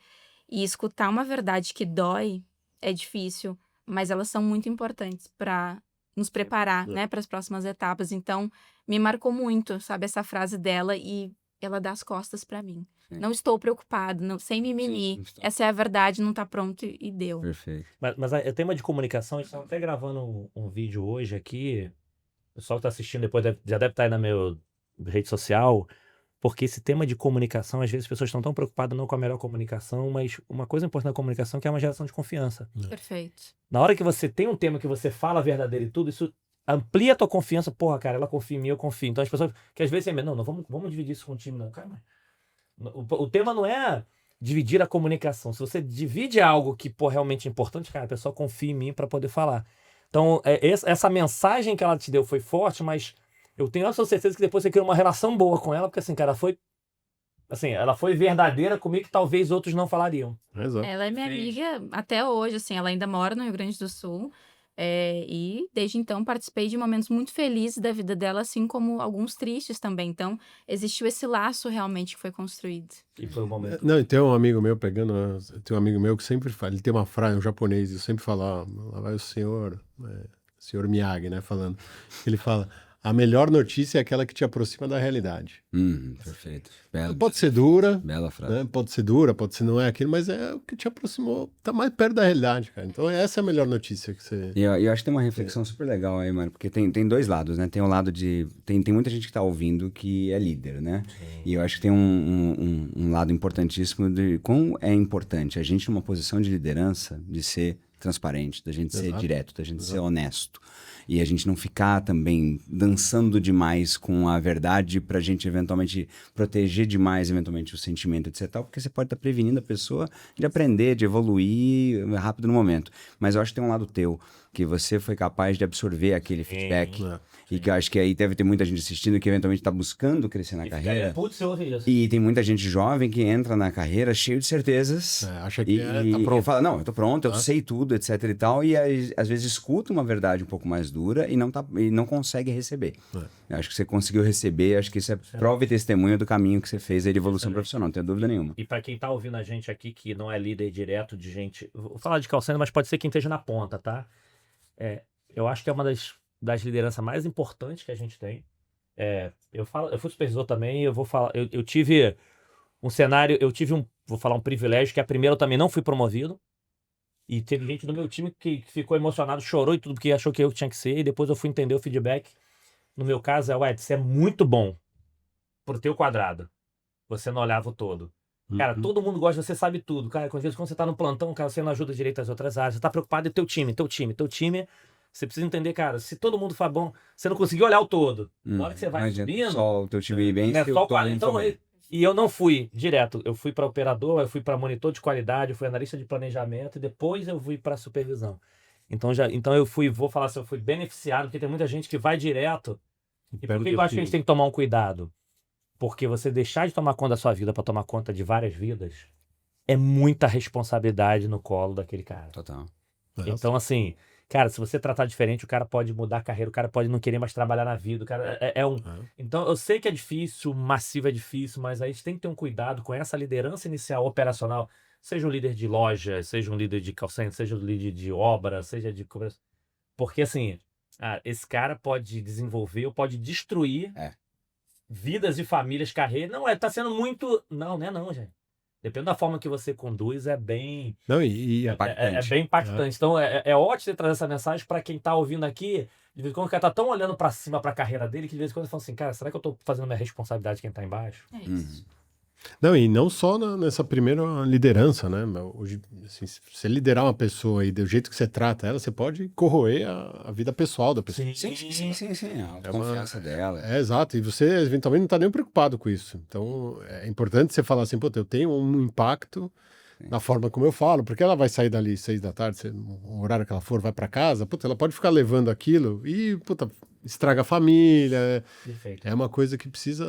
S1: E escutar uma verdade que dói é difícil, mas elas são muito importantes para nos preparar, né, para as próximas etapas. Então, me marcou muito, sabe, essa frase dela e ela dá as costas para mim.
S3: Sim.
S1: Não estou preocupado, sem mimimi.
S3: Sim, está.
S1: Essa é a verdade, não tá pronto e deu.
S3: Perfeito.
S4: Mas o tema de comunicação, a gente estava até gravando um vídeo hoje aqui. O pessoal que tá assistindo depois já deve estar aí na minha rede social. Porque esse tema de comunicação, às vezes as pessoas estão tão preocupadas não com a melhor comunicação, mas uma coisa importante na comunicação que é uma geração de confiança.
S1: Perfeito.
S4: Na hora que você tem um tema que você fala verdadeiro e tudo, isso amplia a tua confiança. Porra, cara, ela confia em mim, eu confio. Então as pessoas que às vezes dizem, não, vamos dividir isso com o time, não. Cara, o tema não é dividir a comunicação. Se você divide algo que, pô, realmente é importante, cara, a pessoa confia em mim para poder falar. Então, essa mensagem que ela te deu foi forte, mas eu tenho a certeza que depois você criou uma relação boa com ela, porque assim, cara, ela foi verdadeira comigo que talvez outros não falariam.
S2: Exato.
S1: Ela é minha amiga até hoje, assim, ela ainda mora no Rio Grande do Sul. E desde então participei de momentos muito felizes da vida dela, assim como alguns tristes também. Então, existiu esse laço realmente que foi construído.
S4: E foi um momento.
S2: Não, e tem um amigo meu tem um amigo meu que sempre fala, ele tem uma frase, um japonês, e sempre fala, ó, lá vai o senhor Miyagi, né, falando. Ele fala, a melhor notícia é aquela que te aproxima da realidade.
S3: Perfeito. Bela,
S2: Pode ser dura,
S3: bela frase.
S2: né, pode ser dura, pode ser não é aquilo, mas é o que te aproximou, tá mais perto da realidade, cara. Então essa é a melhor notícia que você...
S3: E eu acho que tem uma reflexão super legal aí, mano, porque tem dois lados, né? Tem o lado de... Tem muita gente que tá ouvindo que é líder, né? E eu acho que tem um lado importantíssimo de como é importante a gente numa posição de liderança, de ser transparente, da gente ser direto, da gente ser honesto. E a gente não ficar também dançando demais com a verdade pra gente eventualmente proteger demais, eventualmente, o sentimento, etc. Porque você pode estar prevenindo a pessoa de aprender, de evoluir rápido no momento. Mas eu acho que tem um lado teu que você foi capaz de absorver aquele feedback.
S2: É.
S3: E que eu acho que aí deve ter muita gente assistindo que eventualmente está buscando crescer na carreira.
S4: Putz, eu ouvi isso.
S3: E tem muita gente jovem que entra na carreira cheio de certezas.
S2: Acha que tá
S3: E
S2: pronto.
S3: fala, não, eu tô pronto, eu sei tudo, etc e tal. E às vezes escuta uma verdade um pouco mais dura e não consegue receber. Eu acho que você conseguiu receber, acho que isso é prova e testemunho do caminho que você fez aí de evolução profissional, não tenho dúvida nenhuma.
S4: E para quem tá ouvindo a gente aqui, que não é líder direto de gente... Vou falar de call center, mas pode ser quem esteja na ponta, tá? Eu acho que é uma das lideranças mais importantes que a gente tem. Eu fui supervisor também, eu vou falar... Eu tive um cenário, vou falar um privilégio, que a primeira eu também não fui promovido. E teve gente do meu time que ficou emocionado, chorou e tudo, porque achou que eu tinha que ser. E depois eu fui entender o feedback. No meu caso, você é muito bom pro teu quadrado. Você não olhava o todo. Cara, todo mundo gosta, você sabe tudo. Cara, quando você tá no plantão, cara, você não ajuda direito as outras áreas. Você tá preocupado em teu time. Você precisa entender, cara, se todo mundo for bom, você não conseguiu olhar o todo. Na hora que você vai subindo...
S3: Só o teu time ir bem,
S4: Não é
S3: se
S4: só
S3: o todo não
S4: então,
S3: for bem.
S4: e eu não fui direto. Eu fui para operador, eu fui para monitor de qualidade, eu fui analista de planejamento e depois eu fui para supervisão. Então vou falar assim, eu fui beneficiado, porque tem muita gente que vai direto. E por que eu acho que a gente tem que tomar um cuidado? Porque você deixar de tomar conta da sua vida para tomar conta de várias vidas é muita responsabilidade no colo daquele cara.
S3: Total.
S4: Então, assim, cara, se você tratar diferente, o cara pode mudar a carreira, o cara pode não querer mais trabalhar na vida, o cara Então, eu sei que é difícil, massivo é difícil, mas aí a gente tem que ter um cuidado com essa liderança inicial operacional, seja um líder de loja, seja um líder de call center, seja um líder de obra, seja de... Porque, assim, esse cara pode desenvolver ou pode destruir vidas e famílias, carreira. Não, tá sendo muito... Não, não, gente. Dependendo da forma que você conduz, é bem...
S2: Não,
S4: é bem impactante. Então, é ótimo você trazer essa mensagem para quem tá ouvindo aqui. De vez em quando o cara tá tão olhando para cima para a carreira dele, que de vez em quando ele fala assim, cara, será que eu tô fazendo minha responsabilidade quem tá embaixo?
S1: É isso.
S2: Não, e não só nessa primeira liderança, né? Hoje, assim, se você liderar uma pessoa e do jeito que você trata ela, você pode corroer a vida pessoal da pessoa.
S3: Sim. A confiança dela.
S2: Exato. E você, eventualmente, não está nem preocupado com isso. Então, é importante você falar assim, pô, eu tenho um impacto na forma como eu falo, porque ela vai sair dali 6 da tarde, o horário que ela for, vai para casa, puta, ela pode ficar levando aquilo e, puta, estraga a família.
S4: Perfeito.
S2: É uma coisa que precisa...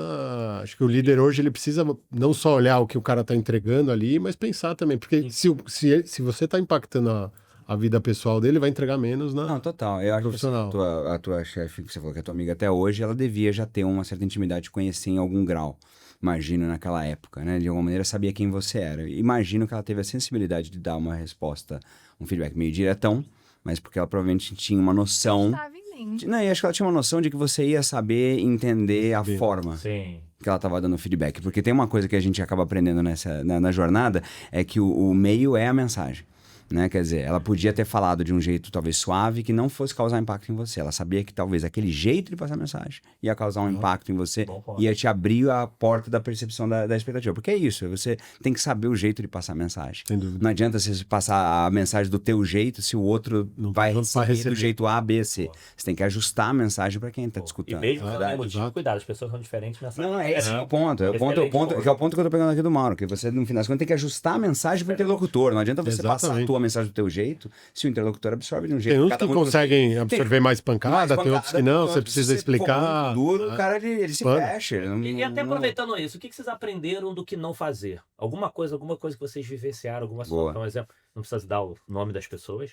S2: Acho que o líder hoje, ele precisa não só olhar o que o cara está entregando ali, mas pensar também. Porque se você está impactando a vida pessoal dele, vai entregar menos na...
S3: Não, total. Eu acho
S2: profissional.
S3: que a tua chefe, que você falou que é tua amiga até hoje, ela devia já ter uma certa intimidade de conhecer em algum grau. Imagino naquela época, né? De alguma maneira sabia quem você era. Imagino que ela teve a sensibilidade de dar uma resposta, um feedback meio diretão, mas porque ela provavelmente tinha uma noção...
S1: Estava em mente.
S3: Não, e acho que ela tinha uma noção de que você ia saber entender a forma
S4: Sim.
S3: que ela estava dando feedback. Porque tem uma coisa que a gente acaba aprendendo na jornada, é que o meio é a mensagem. Né? Quer dizer, ela podia ter falado de um jeito talvez suave que não fosse causar impacto em você. Ela sabia que talvez aquele jeito de passar a mensagem ia causar um impacto em você, ia te abrir a porta da percepção da expectativa. Porque é isso, você tem que saber o jeito de passar a mensagem.
S2: Sem dúvida.
S3: Não adianta você passar a mensagem do teu jeito se o outro
S2: Não
S3: vai
S2: vai
S3: receber do
S2: receber.
S3: jeito A, B, C. Você tem que ajustar a mensagem para quem está
S4: E
S3: discutindo.
S4: mesmo quando é
S2: Verdade,
S4: motivo,
S2: exato.
S4: cuidado, as pessoas são diferentes.
S3: Não, esse é o ponto. É o ponto que é o ponto que eu tô pegando aqui do Mauro. Que você, no final das contas, tem que ajustar a mensagem pro interlocutor. Não adianta você passar a
S2: Exatamente.
S3: tua mensagem do teu jeito se o interlocutor absorve de um jeito.
S2: Tem uns
S3: cada
S2: que
S3: um
S2: conseguem absorver mais pancada, tem outros que não, você precisa
S3: se for
S2: explicar.
S3: muito duro, o cara ele se
S2: Mano.
S3: fecha.
S4: E até aproveitando isso, o que vocês aprenderam do que não fazer? Alguma coisa que vocês vivenciaram, alguma
S3: Boa.
S4: situação, um exemplo, não precisa dar o nome das pessoas,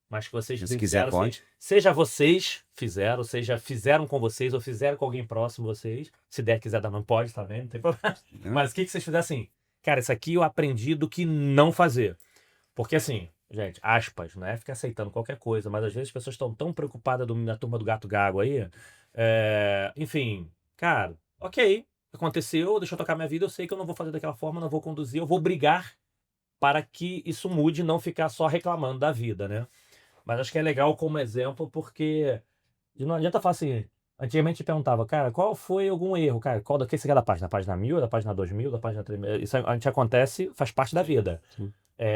S4: mas que vocês
S3: Se quiser,
S4: vivenciaram,
S3: pode.
S4: seja vocês fizeram, seja fizeram com vocês, ou fizeram com alguém próximo de vocês. Se der, quiser dar, não pode, tá vendo? Não tem problema. Mas o que vocês fizeram assim? Cara, isso aqui eu aprendi do que não fazer. Porque assim, gente, aspas, não é ficar aceitando qualquer coisa, mas às vezes as pessoas estão tão preocupadas na turma do gato gago aí. Enfim, cara, ok, aconteceu, deixa eu tocar minha vida, eu sei que eu não vou fazer daquela forma, não vou conduzir, eu vou brigar para que isso mude e não ficar só reclamando da vida, né? Mas acho que é legal como exemplo, porque não adianta falar assim. Antigamente perguntava, cara, qual foi algum erro? Cara, qual que você quer da página? Da página 1000, da página 2000, da página 3000? Isso a gente acontece, faz parte da vida.
S2: Sim.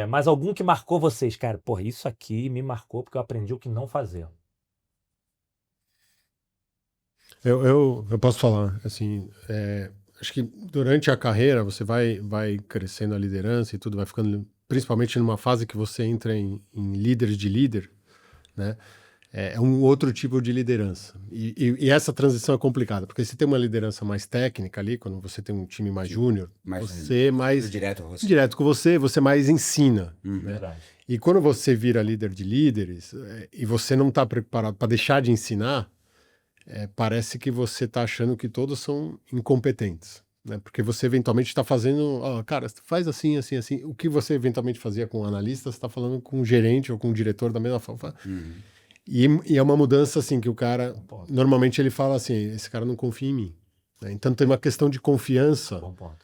S4: Mas algum que marcou vocês, cara, porra, isso aqui me marcou porque eu aprendi o que não fazer.
S2: Eu posso falar, assim, acho que durante a carreira você vai crescendo a liderança e tudo, vai ficando, principalmente numa fase que você entra em líderes de líder, né? É um outro tipo de liderança. E essa transição é complicada, porque você tem uma liderança mais técnica ali, quando você tem um time mais júnior, você mais
S3: direto a você.
S2: direto com você mais ensina, né?
S4: Verdade.
S2: E quando você vira líder de líderes e você não está preparado para deixar de ensinar, parece que você está achando que todos são incompetentes, né? Porque você eventualmente está fazendo, cara, faz assim, assim, assim. O que você eventualmente fazia com o analista, você está falando com o gerente ou com o diretor da mesma forma. E é uma mudança assim que o cara, normalmente ele fala assim, esse cara não confia em mim, né? Então tem uma questão de confiança
S4: Bom ponto.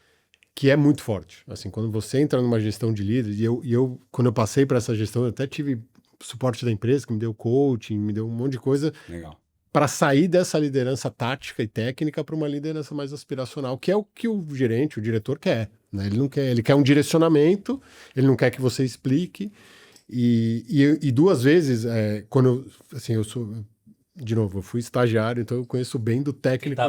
S2: que é muito forte. Assim, quando você entra numa gestão de líderes, e eu quando eu passei para essa gestão, eu até tive suporte da empresa, que me deu coaching, me deu um monte de coisa
S3: Legal.
S2: para sair dessa liderança tática e técnica para uma liderança mais aspiracional, que é o que o gerente, o diretor quer, né? Ele não quer, ele quer um direcionamento, ele não quer que você explique. E duas vezes, quando eu, assim, eu sou, de novo, eu fui estagiário, então eu conheço bem do técnico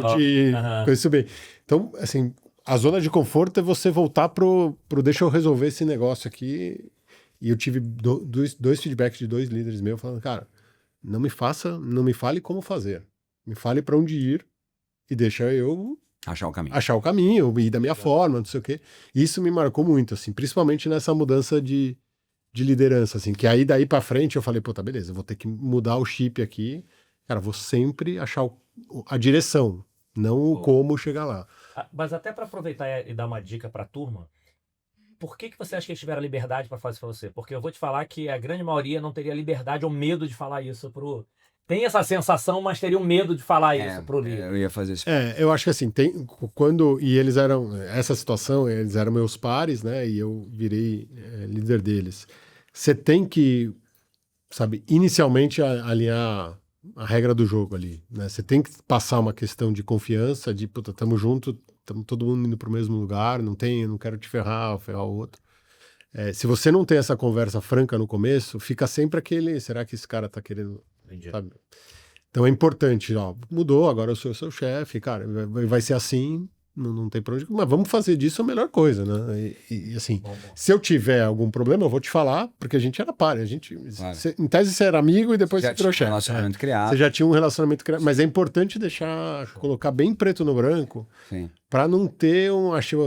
S2: conheço bem. Então, assim, a zona de conforto é você voltar pro deixa eu resolver esse negócio aqui. E eu tive dois feedbacks de 2 líderes meus falando, cara, não me fale como fazer. Me fale para onde ir e deixa eu
S3: Achar o caminho.
S2: achar o caminho, ir da minha forma, não sei o quê. Isso me marcou muito, assim, principalmente nessa mudança de liderança, assim, que aí daí para frente eu falei, pô, tá, beleza, eu vou ter que mudar o chip aqui. Cara, vou sempre achar a direção, não o como chegar lá.
S4: Mas até para aproveitar e dar uma dica para a turma, por que você acha que eles tiveram liberdade para fazer isso para você? Porque eu vou te falar que a grande maioria não teria liberdade ou medo de falar isso pro... Tem essa sensação, mas teria um medo de falar isso pro líder.
S3: Eu ia fazer isso.
S2: Eu acho que assim, e eles eram, essa situação, eles eram meus pares, né, e eu virei líder deles. Você tem que, sabe, inicialmente alinhar a regra do jogo ali, né? Você tem que passar uma questão de confiança, de, puta, tamo junto, tamo todo mundo indo pro mesmo lugar, não quero te ferrar o outro. Se você não tem essa conversa franca no começo, fica sempre aquele, será que esse cara tá querendo, sabe? Então é importante, mudou, agora eu sou o seu chefe, cara, vai ser assim, não tem pra onde, mas vamos fazer disso a melhor coisa, né? E assim, se eu tiver algum problema, eu vou te falar, porque a gente era par,
S3: Claro.
S2: Em tese você era amigo e depois
S3: Já
S2: você virou
S3: tinha
S2: chefe.
S3: um relacionamento criado.
S2: Você já tinha um relacionamento criado, mas é importante colocar bem preto no branco,
S3: Sim.
S2: pra não ter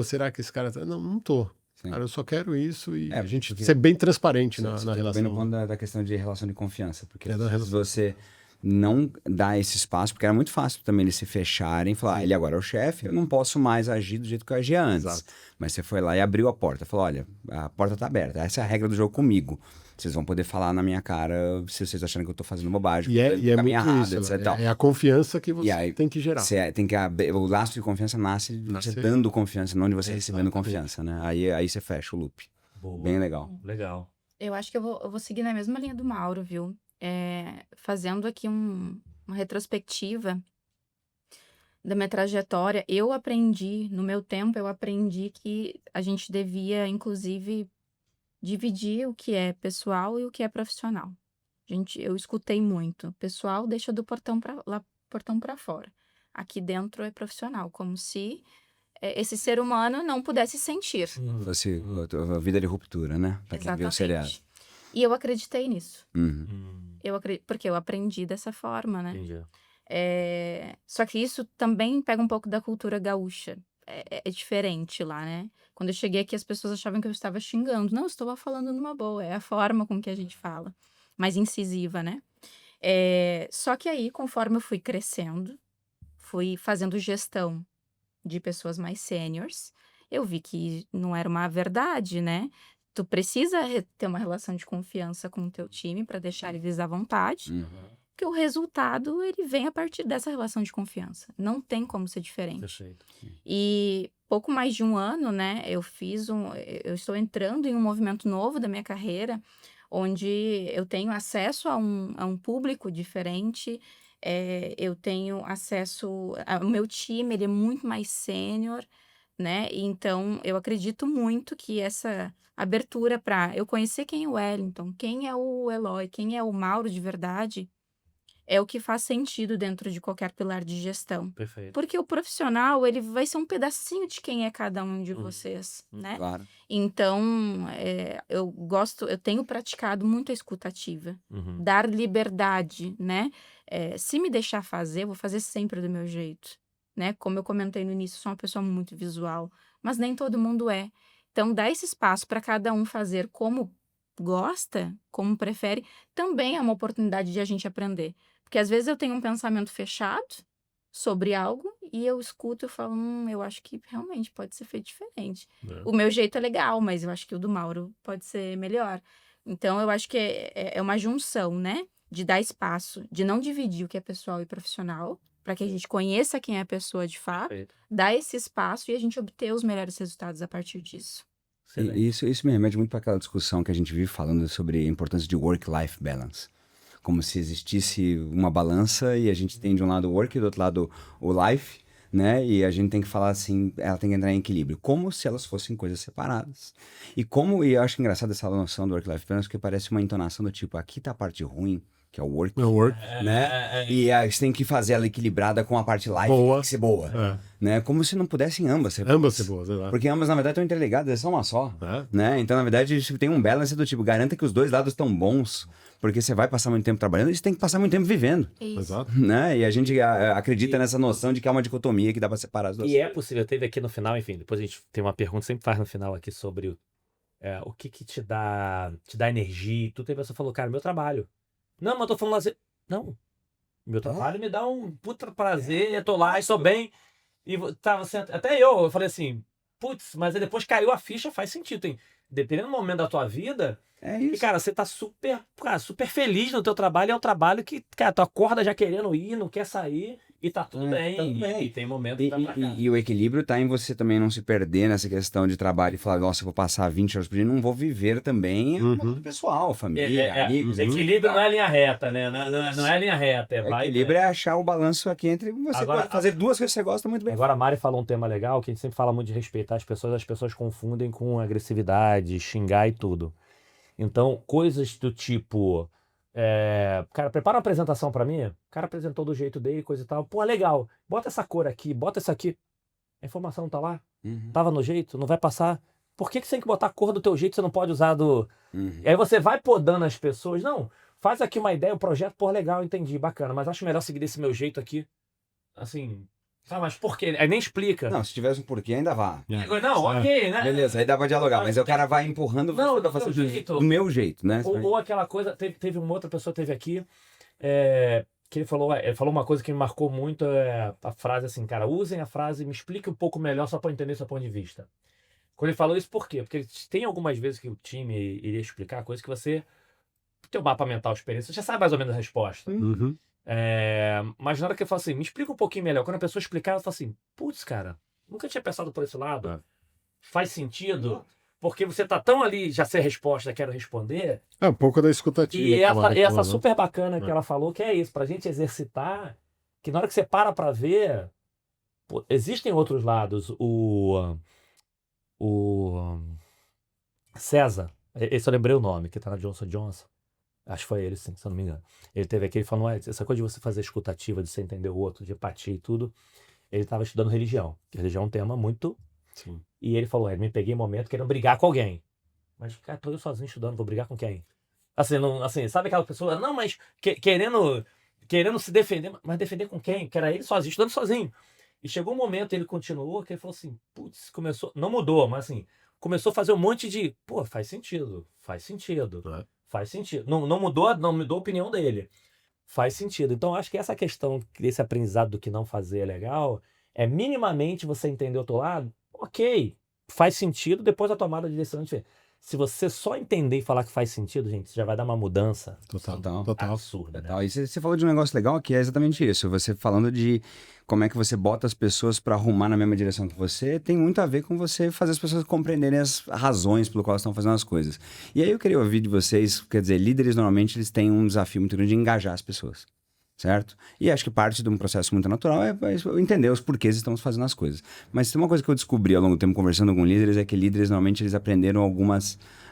S2: será que esse cara tá... Não tô.
S3: Sim.
S2: Cara, eu só quero isso e a gente
S3: porque
S2: ser bem transparente na
S3: Bem no
S2: relação.
S3: ponto da questão de relação de confiança. Porque
S2: da relação.
S3: se você não dá esse espaço, porque era muito fácil também eles se fecharem e falar, ele agora é o chefe, eu não posso mais agir do jeito que eu agia antes.
S2: Exato.
S3: Mas você foi lá e abriu a porta, falou, olha, a porta tá aberta, essa é a regra do jogo comigo. Vocês vão poder falar na minha cara se vocês acharem que eu tô fazendo bobagem,
S2: E é muito
S3: errado,
S2: isso,
S3: etc.
S2: é a confiança que
S3: E
S2: você
S3: aí,
S2: tem que gerar.
S3: o laço de confiança nasce de você dando confiança, não de você recebendo confiança, né? Aí você fecha o loop.
S4: Boa.
S3: Bem legal.
S4: Legal.
S1: Eu acho que eu vou seguir na mesma linha do Mauro, viu? Fazendo aqui uma retrospectiva da minha trajetória, no meu tempo, eu aprendi que a gente devia, inclusive, dividir o que é pessoal e o que é profissional. Eu escutei muito. Pessoal deixa do portão para fora. Aqui dentro é profissional, como se esse ser humano não pudesse sentir.
S3: Fosse a vida de ruptura, né? Pra quem viu o seriado.
S1: E eu acreditei nisso.
S3: Uhum.
S1: Porque eu aprendi dessa forma, né?
S4: Entendi.
S1: Só que isso também pega um pouco da cultura gaúcha. É diferente lá, né? Quando eu cheguei aqui, as pessoas achavam que eu estava xingando. Não, eu estava falando numa boa. É a forma com que a gente fala. Mais incisiva, né? Só que aí, conforme eu fui crescendo, fui fazendo gestão de pessoas mais sêniores, eu vi que não era uma verdade, né? Tu precisa ter uma relação de confiança com o teu time para deixar eles à vontade. Que o resultado, ele vem a partir dessa relação de confiança. Não tem como ser diferente.
S4: Perfeito.
S1: E pouco mais de um ano, né, eu estou entrando em um movimento novo da minha carreira, onde eu tenho acesso a um público diferente, eu tenho acesso ao meu time, ele é muito mais sênior, né, e então eu acredito muito que essa abertura para eu conhecer quem é o Wellington, quem é o Eloy, quem é o Mauro de verdade, é o que faz sentido dentro de qualquer pilar de gestão.
S4: Perfeito.
S1: Porque o profissional, ele vai ser um pedacinho de quem é cada um de vocês, né?
S3: Claro.
S1: Então, eu tenho praticado muito a escuta ativa.
S4: Uhum.
S1: Dar liberdade, né? Se me deixar fazer, eu vou fazer sempre do meu jeito, né? Como eu comentei no início, eu sou uma pessoa muito visual, mas nem todo mundo é. Então, dar esse espaço para cada um fazer como gosta, como prefere, também é uma oportunidade de a gente aprender. Porque às vezes eu tenho um pensamento fechado sobre algo e eu escuto e falo, eu acho que realmente pode ser feito diferente. O meu jeito é legal, mas eu acho que o do Mauro pode ser melhor. Então, eu acho que é uma junção, né? De dar espaço, de não dividir o que é pessoal e profissional, para que a gente conheça quem é a pessoa de fato,
S4: Perfeito.
S1: dar esse espaço e a gente obter os melhores resultados a partir disso.
S4: Excelente.
S3: E isso me remete muito para aquela discussão que a gente vive falando sobre a importância de work-life balance. Como se existisse uma balança e a gente tem de um lado o work e do outro lado o life, né? E a gente tem que falar assim, ela tem que entrar em equilíbrio, como se elas fossem coisas separadas. E eu acho engraçado essa noção do work-life balance, porque parece uma entonação do tipo, aqui tá a parte ruim, que é o work,
S2: É o work.
S3: né? E a gente tem que fazer ela equilibrada com a parte life,
S2: Boa.
S3: que tem que ser boa,
S2: É.
S3: né? Como se não pudessem ambas ser
S2: Ambas ser boas, exato.
S3: porque ambas, na verdade, estão interligadas, é só uma só.
S2: É.
S3: Né? Então, na verdade, tipo, tem um balance do tipo, garanta que os dois lados estão bons, porque você vai passar muito tempo trabalhando e você tem que passar muito tempo vivendo.
S1: Isso.
S2: Exato.
S3: Né? E a gente acredita nessa noção de que há uma dicotomia que dá pra separar as duas.
S4: E é possível, teve aqui no final, enfim, depois a gente tem uma pergunta, sempre faz no final aqui sobre o que te dá energia e tudo. Aí você falou, cara, meu trabalho. Não, mas eu tô falando assim, não, meu trabalho me dá um puta prazer, eu tô lá, estou bem. E tava sendo, até eu falei assim, putz, mas aí depois caiu a ficha, faz sentido. Dependendo do momento da tua vida,
S3: É
S4: e
S3: isso.
S4: cara, você tá super feliz no teu trabalho, é um trabalho que, cara, tu acorda já querendo ir, não quer sair, e tá tudo bem.
S3: tá tudo bem.
S4: E tem momentos que vai pra cá.
S3: E o equilíbrio tá em você também não se perder nessa questão de trabalho e falar, nossa, eu vou passar 20 horas por dia, não vou viver também o mundo pessoal, família, amigos.
S4: Equilíbrio não é linha reta, né? Não é linha reta.
S3: Equilíbrio é achar o balanço aqui entre você
S4: Agora,
S3: pode fazer duas coisas que você gosta muito bem.
S4: Agora a Mari falou um tema legal, que a gente sempre fala muito de respeitar as pessoas confundem com agressividade, xingar e tudo. Então, coisas do tipo, cara, prepara uma apresentação pra mim, o cara apresentou do jeito dele, coisa e tal, pô, legal, bota essa cor aqui, bota essa aqui, a informação não tá lá, tava no jeito, não vai passar, por que você tem que botar a cor do teu jeito, você não pode usar do... E aí você vai podando as pessoas, não, faz aqui uma ideia, um projeto, pô, legal, entendi, bacana, mas acho melhor seguir desse meu jeito aqui, assim... Ah, mas por quê? Aí nem explica.
S3: Não, se tivesse um porquê, ainda vá.
S4: Não, ok, né?
S3: Beleza, aí dá pra dialogar, mas aí o cara vai empurrando você
S4: Não,
S3: pra fazer
S4: do teu jeito.
S3: do meu jeito, né?
S4: Ou aquela coisa, teve uma outra pessoa teve aqui, que ele falou uma coisa que me marcou muito, a frase assim, cara, usem a frase, me explique um pouco melhor só pra eu entender seu ponto de vista. Quando ele falou isso, por quê? Porque tem algumas vezes que o time iria explicar coisas que você, teu mapa mental, experiência, você já sabe mais ou menos a resposta.
S2: Uhum.
S4: Mas na hora que eu falo assim, me explica um pouquinho melhor. Quando a pessoa explicar, ela fala assim, putz, cara, nunca tinha pensado por esse lado. Faz sentido? Porque você tá tão ali, já sei a resposta, quero responder.
S2: É um pouco da escutativa.
S4: E
S2: que a Mari
S4: essa
S2: falou, né?
S4: super bacana que ela falou, que é isso, pra gente exercitar, que na hora que você para ver, pô, existem outros lados. O César, esse eu lembrei o nome, que tá na Johnson & Johnson. Acho que foi ele, sim, se eu não me engano. Ele teve aqui, ele falou, essa coisa de você fazer escutativa, de você entender o outro, de empatia e tudo. Ele estava estudando religião. Religião é um tema muito...
S2: Sim.
S4: E ele falou, me peguei em momento querendo brigar com alguém. Mas, cara, tô eu sozinho estudando, vou brigar com quem? Assim, não, assim, sabe aquela pessoa, não, mas querendo se defender, mas defender com quem? Que era ele sozinho, estudando sozinho. E chegou um momento, ele continuou, que ele falou assim, putz, começou, não mudou, mas assim, começou a fazer um monte de, pô, faz sentido. Faz sentido. Não mudou a opinião dele. Faz sentido. Então, acho que essa questão desse aprendizado do que não fazer é legal, é minimamente você entender o outro lado, ok, faz sentido, depois a tomada de decisão é diferente. Se você só entender e falar que faz sentido, gente, já vai dar uma mudança
S2: Total.
S4: absurda. Né?
S3: E você falou de um negócio legal que é exatamente isso. Você falando de como é que você bota as pessoas para arrumar na mesma direção que você, tem muito a ver com você fazer as pessoas compreenderem as razões pelo qual elas estão fazendo as coisas. E aí eu queria ouvir de vocês, quer dizer, líderes normalmente eles têm um desafio muito grande de engajar as pessoas. Certo? E acho que parte de um processo muito natural é entender os porquês estamos fazendo as coisas. Mas tem uma coisa que eu descobri ao longo do tempo conversando com líderes, é que líderes normalmente eles aprenderam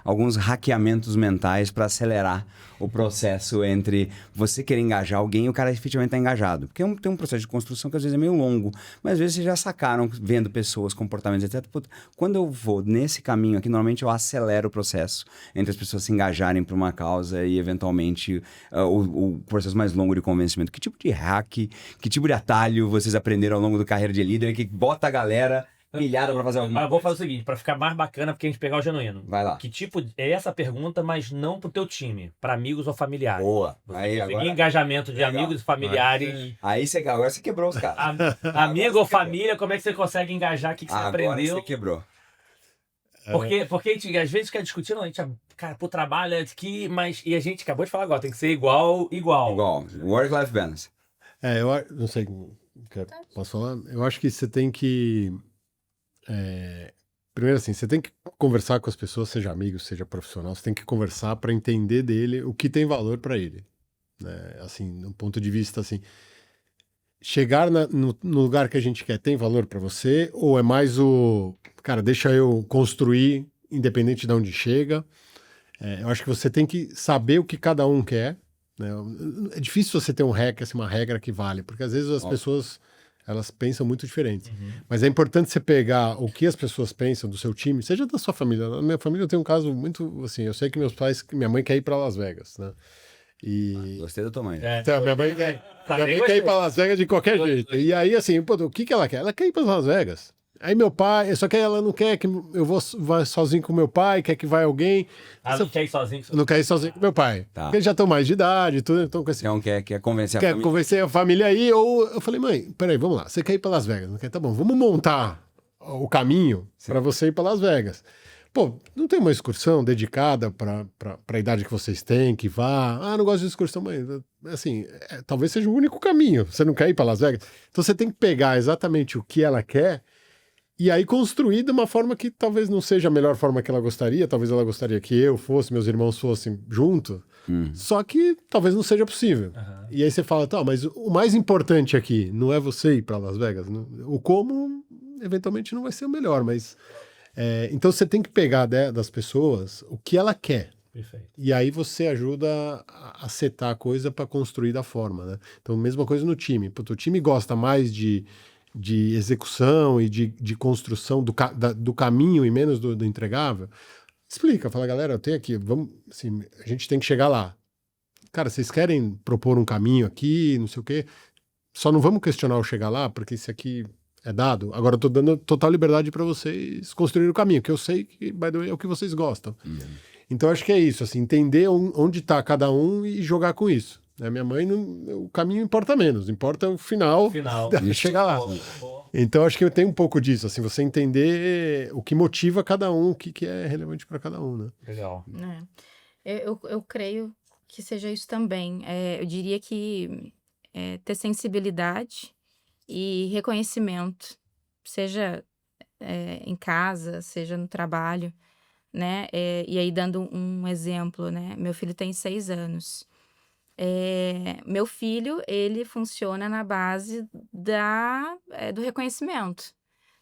S3: alguns hackeamentos mentais para acelerar o processo entre você querer engajar alguém e o cara efetivamente tá engajado. Porque tem um processo de construção que às vezes é meio longo, mas às vezes vocês já sacaram, vendo pessoas, comportamentos, etc. Puta, quando eu vou nesse caminho aqui, normalmente eu acelero o processo entre as pessoas se engajarem para uma causa e eventualmente o processo mais longo de convencimento. Que tipo de hack, que tipo de atalho vocês aprenderam ao longo da carreira de líder que bota a galera pilhada pra fazer alguma
S4: Mas eu vou fazer o seguinte, pra ficar mais bacana, porque a gente pegar o genuíno.
S3: Vai lá.
S4: Que tipo é essa pergunta, mas não pro teu time, pra amigos ou familiares.
S3: Boa.
S4: Você
S3: Aí,
S4: conseguir
S3: agora...
S4: engajamento de
S3: Legal.
S4: amigos e familiares.
S3: Aí agora você quebrou os caras.
S4: Amigo ou família, como é que você consegue engajar? O que você
S3: Agora
S4: aprendeu?
S3: você quebrou.
S4: Porque a gente às vezes quer discutir, não, a gente, cara, pro trabalho é aqui, mas. E a gente acabou de falar agora, tem que ser igual.
S3: Igual. Work-life balance.
S2: Eu não sei, posso falar? Eu acho que você tem que... primeiro assim, você tem que conversar com as pessoas, seja amigo, seja profissional, você tem que conversar para entender dele o que tem valor para ele, né? Assim, no ponto de vista assim, chegar no lugar que a gente quer tem valor para você ou é mais cara, deixa eu construir independente de onde chega? Eu acho que você tem que saber o que cada um quer, né? É difícil você ter um hack, assim, uma regra que vale, porque às vezes as pessoas elas pensam muito diferentes. Mas é importante você pegar o que as pessoas pensam do seu time, seja da sua família. Na minha família eu tenho um caso muito, assim, eu sei que minha mãe quer ir para Las Vegas, né? E...
S3: Gostei da tua mãe.
S2: Então, minha mãe quer ir para Las Vegas de qualquer jeito. E aí, assim, pô, o que ela quer? Ela quer ir para Las Vegas. Aí meu pai, só que ela não quer que eu vá sozinho com meu pai, quer que vá alguém.
S4: Não quer ir sozinho?
S2: Não quer ir sozinho com meu pai.
S3: Tá.
S2: Porque eles já estão mais de idade e tudo, então com esse...
S3: Então quer convencer a
S2: Quer
S3: família.
S2: convencer a família aí, ou eu falei, mãe, peraí, vamos lá, você quer ir para Las Vegas, não quer? Tá bom, vamos montar o caminho para você ir para Las Vegas. Pô, não tem uma excursão dedicada para a idade que vocês têm, que vá. Ah, não gosto de excursão, mãe. Assim, talvez seja o único caminho. Você não quer ir para Las Vegas? Então você tem que pegar exatamente o que ela quer e aí construir de uma forma que talvez não seja a melhor forma que ela gostaria. Talvez ela gostaria que eu fosse, meus irmãos fossem juntos. Só que talvez não seja possível. E aí você fala, tá, mas o mais importante aqui não é você ir para Las Vegas. O como, eventualmente, não vai ser o melhor, mas... então você tem que pegar das pessoas o que ela quer.
S4: Perfeito.
S2: E aí você ajuda a setar a coisa para construir da forma, né? Então, mesma coisa no time. O time gosta mais de execução e de construção do caminho e menos do entregável. Explica, fala, galera, eu tenho aqui, vamos, assim, a gente tem que chegar lá. Cara, vocês querem propor um caminho aqui, não sei o quê? Só não vamos questionar o chegar lá, porque esse aqui é dado. Agora eu tô dando total liberdade para vocês construírem o caminho, que eu sei que, by the way, é o que vocês gostam. Então acho que é isso, assim, entender onde tá cada um e jogar com isso. Né? Minha mãe, o caminho importa menos, importa o final.
S4: E
S2: chegar lá. Então acho que eu tenho um pouco disso, assim, você entender o que motiva cada um, o que é relevante para cada um, né?
S4: Legal.
S1: Eu creio que seja isso também. Eu diria que ter sensibilidade e reconhecimento, seja em casa, seja no trabalho, né? E aí, dando um exemplo, né? Meu filho tem 6 anos. Meu filho, ele funciona na base do reconhecimento,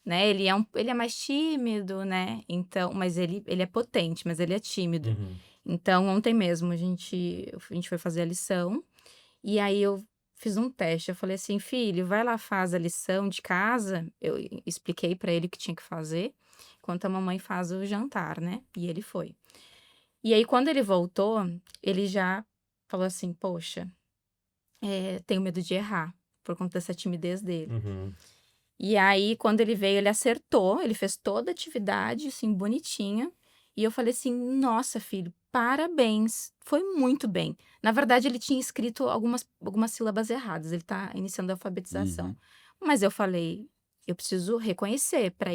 S1: né? Ele é mais tímido, né? Então, mas ele é potente, mas ele é tímido. Então, ontem mesmo, a gente foi fazer a lição, e aí eu fiz um teste. Eu falei assim, filho, vai lá, faz a lição de casa. Eu expliquei pra ele o que tinha que fazer, enquanto a mamãe faz o jantar, né? E ele foi. E aí, quando ele voltou, ele já falou assim, poxa, tenho medo de errar, por conta dessa timidez dele. E aí, quando ele veio, ele acertou, ele fez toda a atividade, assim, bonitinha. E eu falei assim, nossa, filho, parabéns, foi muito bem. Na verdade, ele tinha escrito algumas sílabas erradas, ele tá iniciando a alfabetização. Mas eu falei, eu preciso reconhecer para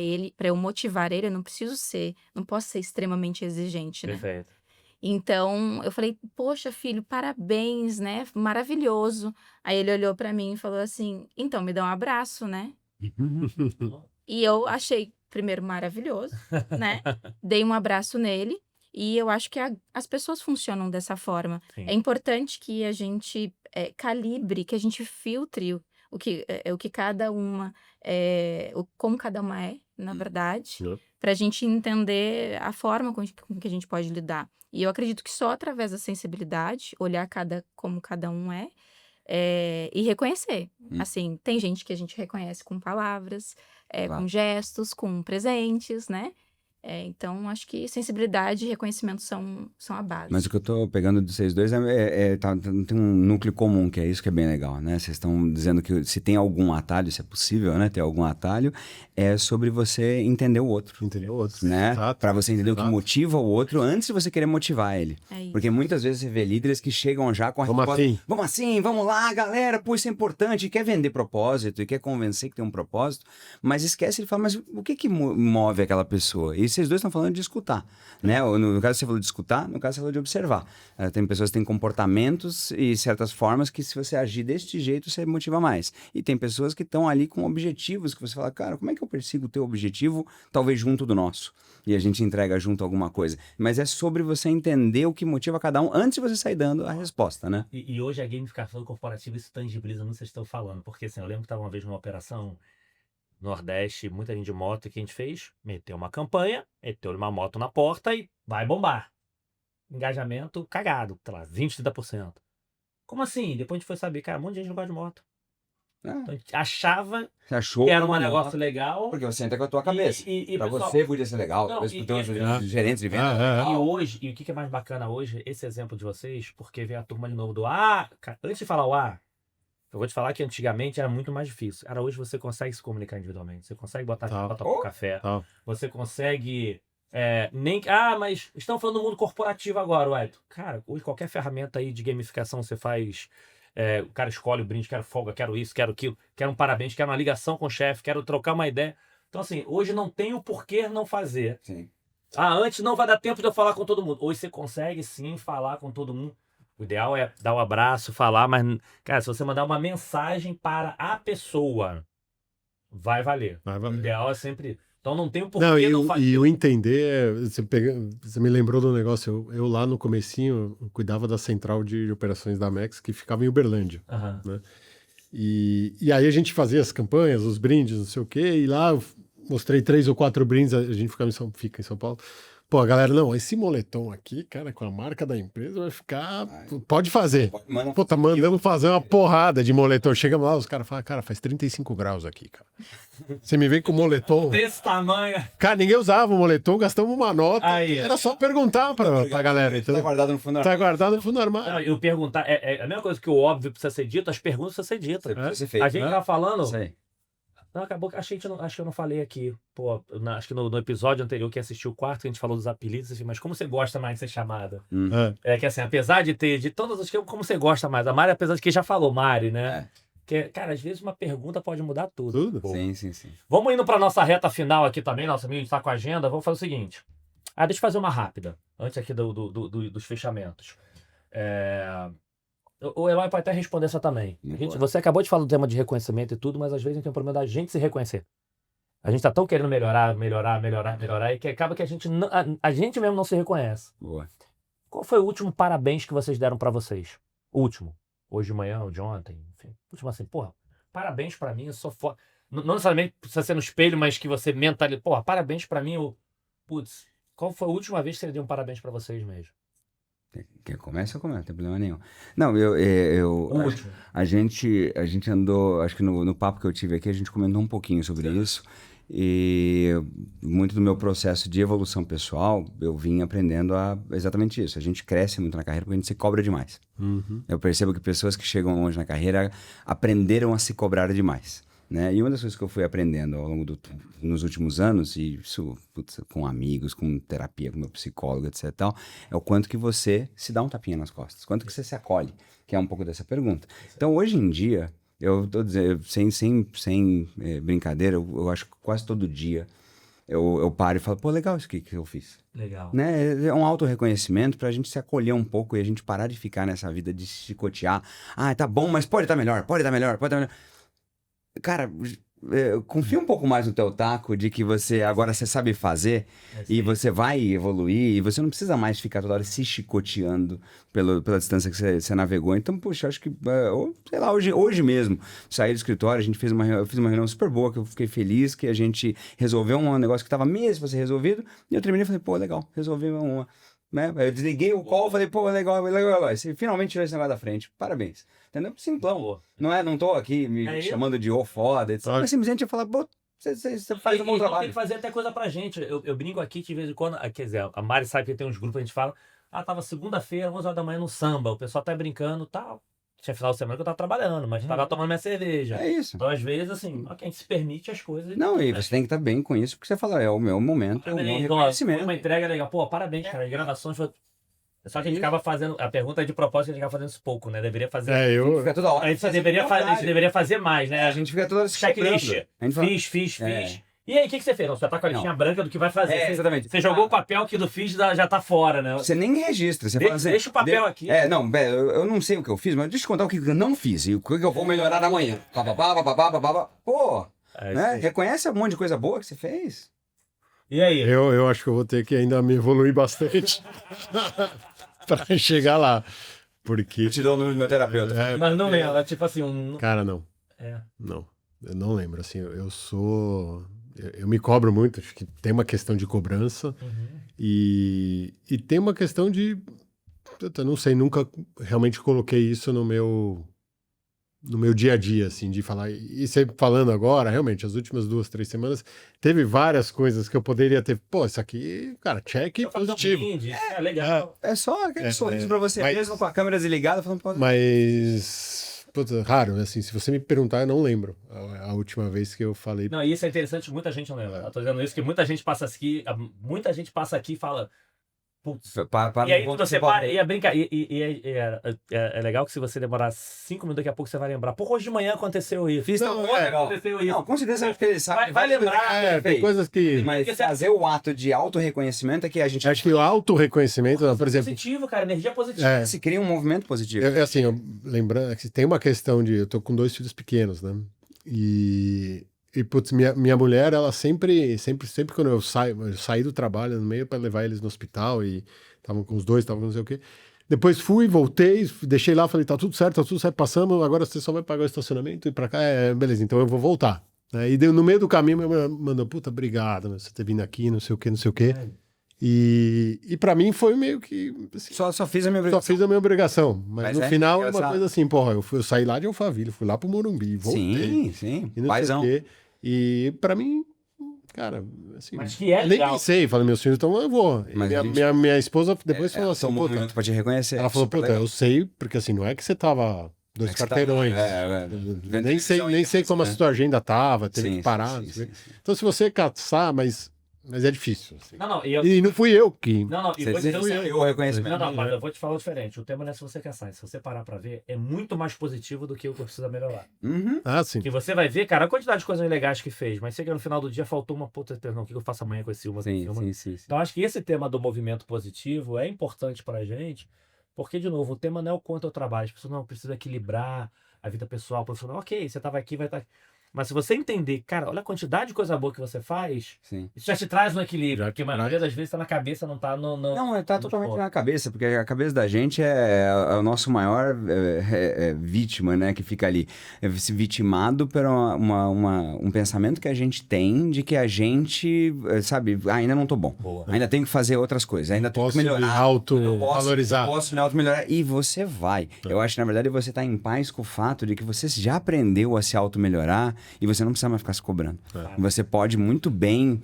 S1: eu motivar ele, eu não posso ser extremamente exigente, né?
S4: Perfeito.
S1: Então, eu falei, poxa, filho, parabéns, né? Maravilhoso. Aí ele olhou para mim e falou assim, então, me dá um abraço, né? E eu achei, primeiro, maravilhoso, né? Dei um abraço nele. E eu acho que as pessoas funcionam dessa forma.
S4: Sim.
S1: É importante que a gente calibre, que a gente filtre o que cada uma, como cada uma é, na verdade,
S2: É.
S1: para a gente entender a forma com que a gente pode lidar. E eu acredito que só através da sensibilidade, olhar como cada um e reconhecer. Assim, tem gente que a gente reconhece com palavras,
S3: Claro.
S1: com gestos, com presentes, né? Então, acho que sensibilidade e reconhecimento são a base.
S3: Mas o que eu tô pegando de vocês dois tem um núcleo comum, que é isso que é bem legal, né? Vocês estão dizendo que se tem algum atalho, se é possível, né? Ter algum atalho, é sobre você entender o outro.
S2: Entendeu? Outro.
S3: Né?
S2: Exato.
S3: Pra você entender o que
S2: Exato.
S3: motiva o outro antes de você querer motivar ele.
S1: É isso.
S3: Porque muitas vezes você vê líderes que chegam já com a
S2: Vamos
S3: resposta,
S2: assim.
S3: vamos assim, vamos lá, galera, pô, isso é importante, e quer vender propósito, e quer convencer que tem um propósito, mas esquece de falar, mas o que move aquela pessoa? E vocês dois estão falando de escutar, né? No caso você falou de escutar, no caso você falou de observar. Tem pessoas que têm comportamentos e certas formas que se você agir deste jeito, você motiva mais. E tem pessoas que estão ali com objetivos, que você fala, cara, como é que eu persigo o teu objetivo, talvez junto do nosso? E a gente entrega junto alguma coisa. Mas é sobre você entender o que motiva cada um antes de você sair dando a resposta, né?
S4: E hoje a gamificação corporativa isso tangibiliza muito o que vocês estão falando. Porque assim, eu lembro que estava uma vez numa operação Nordeste, muita gente de moto, e que a gente fez? Meteu uma campanha, meteu uma moto na porta e vai bombar. Engajamento cagado, sei lá, 20, 30%. Como assim? Depois a gente foi saber, cara, um monte de gente não gosta de moto. Então a gente achava
S3: Você achou
S4: que era um negócio legal.
S3: Porque você entra com a tua cabeça.
S4: E,
S3: Pra
S4: pessoal,
S3: você podia ser legal,
S4: Não,
S3: talvez
S4: e-
S3: pro teu
S2: e-
S3: gerentes de venda.
S2: Ah,
S4: E hoje, e o que é mais bacana hoje, esse exemplo de vocês, porque veio a turma de novo do antes de falar o eu vou te falar que antigamente era muito mais difícil. Hoje você consegue se comunicar individualmente, você consegue botar
S2: Tá.
S4: pro café,
S2: Tá.
S4: você consegue mas estão falando do mundo corporativo agora, ué. Cara, hoje qualquer ferramenta aí de gamificação você faz. O cara escolhe o brinde, quero folga, quero isso, quero aquilo, quero um parabéns, quero uma ligação com o chefe, quero trocar uma ideia. Então, assim, hoje não tem o porquê não fazer.
S3: Sim.
S4: Antes não vai dar tempo de eu falar com todo mundo. Hoje você consegue sim falar com todo mundo. O ideal é dar um abraço, falar, mas, cara, se você mandar uma mensagem para a pessoa, vai valer.
S2: Vai
S4: O
S2: valer.
S4: ideal é sempre. Então não tem o porquê
S2: Não,
S4: não fazer.
S2: e o entender, você me lembrou do negócio, eu lá no comecinho, eu cuidava da central de operações da Amex, que ficava em Uberlândia.
S4: Aham.
S2: E aí a gente fazia as campanhas, os brindes, não sei o quê, e lá eu mostrei 3 ou 4 brindes, a gente fica em São Paulo. Pô, a galera, não, esse moletom aqui, cara, com a marca da empresa vai ficar... Pode fazer.
S3: Manda
S2: Pô, tá mandando fazer uma porrada de moletom. Chegamos lá, os caras falam, cara, faz 35 graus aqui, cara. Você me vem com moletom.
S4: Desse tamanho.
S2: Cara, ninguém usava o moletom, gastamos uma nota.
S4: Aí.
S2: Era só perguntar pra galera,
S3: Tá
S2: entendeu?
S3: guardado no fundo.
S2: Tá guardado no fundo do armário.
S4: Não, eu perguntar, é a mesma coisa que o óbvio precisa ser dito, as perguntas precisam ser ditas.
S3: Precisa ser feito.
S4: A gente tava falando.
S3: Isso aí.
S4: Não, acabou que acho que eu não falei aqui. Pô, acho que no episódio anterior que assistiu o quarto, que a gente falou dos apelidos, assim, mas como você gosta mais de ser chamada? É que assim, apesar de todas as coisas, como você gosta mais? A Mari, apesar de que já falou Mari, né? Que, cara, às vezes uma pergunta pode mudar tudo.
S2: Tudo.
S4: Pô.
S3: Sim.
S4: Vamos indo pra nossa reta final aqui também, nosso amigo está com a agenda. Vamos fazer o seguinte. Deixa eu fazer uma rápida, antes aqui dos fechamentos. O Eloy pode até responder essa também. Você acabou de falar do tema de reconhecimento e tudo, mas às vezes a gente tem um problema da gente se reconhecer. A gente tá tão querendo melhorar, e que acaba que a gente mesmo não se reconhece.
S3: Boa.
S4: Qual foi o último parabéns que vocês deram pra vocês? O último. Hoje de manhã, ou de ontem, enfim. Último assim, porra, parabéns pra mim, eu sou foda. Não necessariamente precisa ser no espelho, mas que você mentaliza. Porra, parabéns pra mim, putz, qual foi a última vez que você deu um parabéns pra vocês mesmo?
S3: Quer começa, eu começo, não tem problema nenhum. Não, a gente andou, acho que no papo que eu tive aqui, a gente comentou um pouquinho sobre isso. E muito do meu processo de evolução pessoal, eu vim aprendendo exatamente isso. A gente cresce muito na carreira porque a gente se cobra demais.
S2: Uhum.
S3: Eu percebo que pessoas que chegam longe na carreira aprenderam a se cobrar demais. Né? E uma das coisas que eu fui aprendendo ao longo nos últimos anos, e isso com amigos, com terapia, com meu psicólogo, etc. Tal, é o quanto que você se dá um tapinha nas costas, quanto que você se acolhe, que é um pouco dessa pergunta. Então, hoje em dia, eu tô dizendo, sem brincadeira, eu acho que quase todo dia eu paro e falo, pô, legal isso aqui que eu fiz.
S4: Legal.
S3: Né? É um auto-reconhecimento pra gente se acolher um pouco e a gente parar de ficar nessa vida de se chicotear. Tá bom, mas pode estar melhor, pode estar melhor, pode estar melhor. Cara, confia um pouco mais no teu taco de que agora você sabe fazer e você vai evoluir e você não precisa mais ficar toda hora se chicoteando pela distância que você navegou. Então, puxa, acho que, sei lá, hoje mesmo, saí do escritório, eu fiz uma reunião super boa, que eu fiquei feliz, que a gente resolveu um negócio que estava mesmo pra ser resolvido, e eu terminei e falei, pô, legal, resolvi uma. Né? Eu desliguei o call, falei, pô, legal. Você finalmente tirou esse negócio da frente. Parabéns. Entendeu? Simplão. Não tô aqui me chamando de foda, etc. Mas simplesmente eu falar, pô, você faz um bom trabalho.
S4: Tem que fazer até coisa pra gente. Eu brinco aqui de vez em quando, quer dizer, a Mari sabe que tem uns grupos que a gente fala, tava segunda-feira, 11 horas da manhã no samba, o pessoal tá brincando, tal. Tinha final de semana que eu tava trabalhando, mas tava tomando minha cerveja.
S3: É isso.
S4: Então, às vezes, assim, a gente se permite as coisas.
S3: Não, e você tem que estar bem com isso, porque você fala, é o meu momento, é o meu reconhecimento.
S4: Uma entrega legal. Pô, parabéns, cara. As gravações foi... Só que a gente ficava fazendo... A pergunta é de propósito, que a gente ficava fazendo isso pouco, né? Deveria fazer...
S3: A gente fica toda hora.
S4: A gente deveria fazer mais, né?
S3: A gente fica toda hora se
S4: checklist. Fiz. E aí, o que você fez? Você tá com a listinha branca do que vai fazer.
S3: Exatamente.
S4: Você jogou o papel que do fiz já tá fora, né?
S3: Você nem registra. Você fala assim,
S4: deixa o papel aqui.
S3: Eu não sei o que eu fiz, mas deixa eu te contar o que eu não fiz e o que eu vou melhorar amanhã. Pô, né? Reconhece um monte de coisa boa que você fez.
S4: E aí?
S2: Eu acho que eu vou ter que ainda me evoluir bastante pra chegar lá. Porque...
S3: Eu te dou o número do meu terapeuta.
S4: Mas não lembra, tipo assim...
S2: Cara, não. Não. Eu não lembro, assim, eu me cobro muito, acho que tem uma questão de cobrança e tem uma questão de, eu não sei, nunca realmente coloquei isso no meu dia a dia, assim, de falar, e você falando agora, realmente, as últimas 2, 3 semanas, teve várias coisas que eu poderia ter, pô, isso aqui, cara, check positivo.
S4: É legal.
S3: É só aquele sorriso pra você mesmo, com a câmera desligada, falando, pô...
S2: Mas... raro, assim, se você me perguntar, eu não lembro a última vez que eu falei.
S4: Não, e isso é interessante, muita gente não lembra. Eu tô dizendo isso, que muita gente passa aqui e fala, putz, e aí você para, e é legal que se você demorar 5 minutos, daqui a pouco você vai lembrar. Pô, hoje de manhã aconteceu isso.
S3: Aconteceu isso. Não, com certeza acho que ele sabe.
S4: Vai lembrar.
S2: Tem coisas que...
S3: Mas fazer o ato de auto-reconhecimento é que a gente...
S2: Acho que o auto-reconhecimento, por exemplo...
S4: Positivo, cara, energia positiva.
S3: Se cria um movimento positivo.
S2: Assim, lembrando que tem uma questão de... Eu tô com 2 filhos pequenos, né? E putz, minha mulher, ela sempre quando eu saí do trabalho no meio para levar eles no hospital e estavam com os 2, estavam com não sei o quê. Depois fui, voltei, deixei lá, falei, tá tudo certo, passamos, agora você só vai pagar o estacionamento e pra cá, beleza, então eu vou voltar. E no meio do caminho, minha mulher mandou, puta, obrigado, você ter vindo aqui, não sei o quê. E pra mim foi meio que... Assim,
S3: só fiz a minha obrigação.
S2: Só fiz a minha obrigação. Mas no final é uma coisa assim, porra, eu saí lá de Alphaville, fui lá pro Morumbi, voltei.
S3: Sim,
S2: e não
S3: paizão.
S2: sei o quê. E pra mim, cara, assim...
S4: Mas que é
S2: nem
S4: legal.
S2: pensei, falei, meus filhos, então eu vou.
S3: Mas
S2: minha esposa depois falou assim,
S3: um momento pra te reconhecer.
S2: ela falou, puta, eu sei, porque assim, não é que você tava 2 carteirões. Nem sei como a sua agenda tava, teve que parar.
S3: Sim.
S2: Então se você caçar, mas é difícil. Assim.
S4: E
S2: não fui eu que...
S3: Eu reconhecimento.
S4: Mas eu vou te falar diferente. O tema não é se você quer sair. Se você parar pra ver, é muito mais positivo do que o que precisa melhorar.
S2: Sim.
S4: Que você vai ver, cara, a quantidade de coisas legais que fez, mas sei que no final do dia faltou uma puta, não, o que eu faço amanhã com esse uma?
S3: Sim.
S4: Então acho que esse tema do movimento positivo é importante pra gente, porque, de novo, o tema não é o quanto eu trabalho. As pessoas não precisam equilibrar a vida pessoal, profissional. Ok, você tava aqui, vai estar... Mas se você entender, cara, olha a quantidade de coisa boa que você faz, isso já te traz um equilíbrio. Porque a maioria das vezes tá na cabeça, não tá no...
S3: Não, tá totalmente na cabeça, porque a cabeça da gente é o nosso maior vítima, né, que fica ali. Se vitimado por um pensamento que a gente tem de que a gente, sabe, ainda não tô bom. Ainda tenho que fazer outras coisas, ainda tenho que melhorar.
S2: Auto-valorizar.
S3: Posso me auto-melhorar. E você vai. Eu acho que, na verdade, você tá em paz com o fato de que você já aprendeu a se auto-melhorar e você não precisa mais ficar se cobrando. Você pode muito bem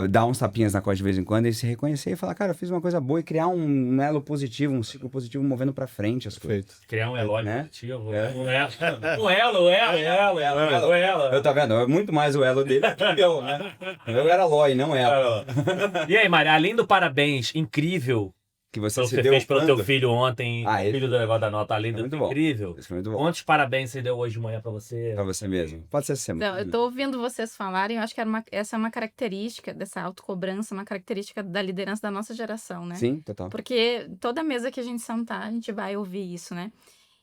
S3: dar uns tapinhas na costa de vez em quando e se reconhecer e falar, cara, eu fiz uma coisa boa e criar um elo positivo, um ciclo positivo movendo pra frente as coisas.
S4: Criar um elo positivo.
S3: Um elo. Eu tá vendo? É muito mais o elo dele que eu, né? Eu era Loi, não elo.
S4: E aí, Mari, além do parabéns incrível
S3: que você
S4: fez pelo teu filho ontem, o filho do negócio da nota, além do incrível.
S3: Isso foi muito bom.
S4: Quantos parabéns você deu hoje de manhã pra você?
S3: Pra você mesmo. Pode ser sempre.
S1: Não, eu tô ouvindo vocês falarem, eu acho que essa é uma característica dessa autocobrança, uma característica da liderança da nossa geração, né?
S3: Sim, total.
S1: Porque toda mesa que a gente sentar, a gente vai ouvir isso, né?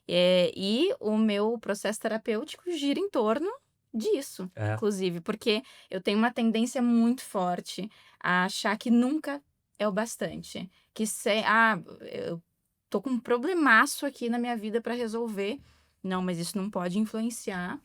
S1: E o meu processo terapêutico gira em torno disso,
S4: É.
S1: inclusive, porque eu tenho uma tendência muito forte a achar que nunca é o bastante. Eu tô com um problemaço aqui na minha vida para resolver. Não, mas isso não pode influenciar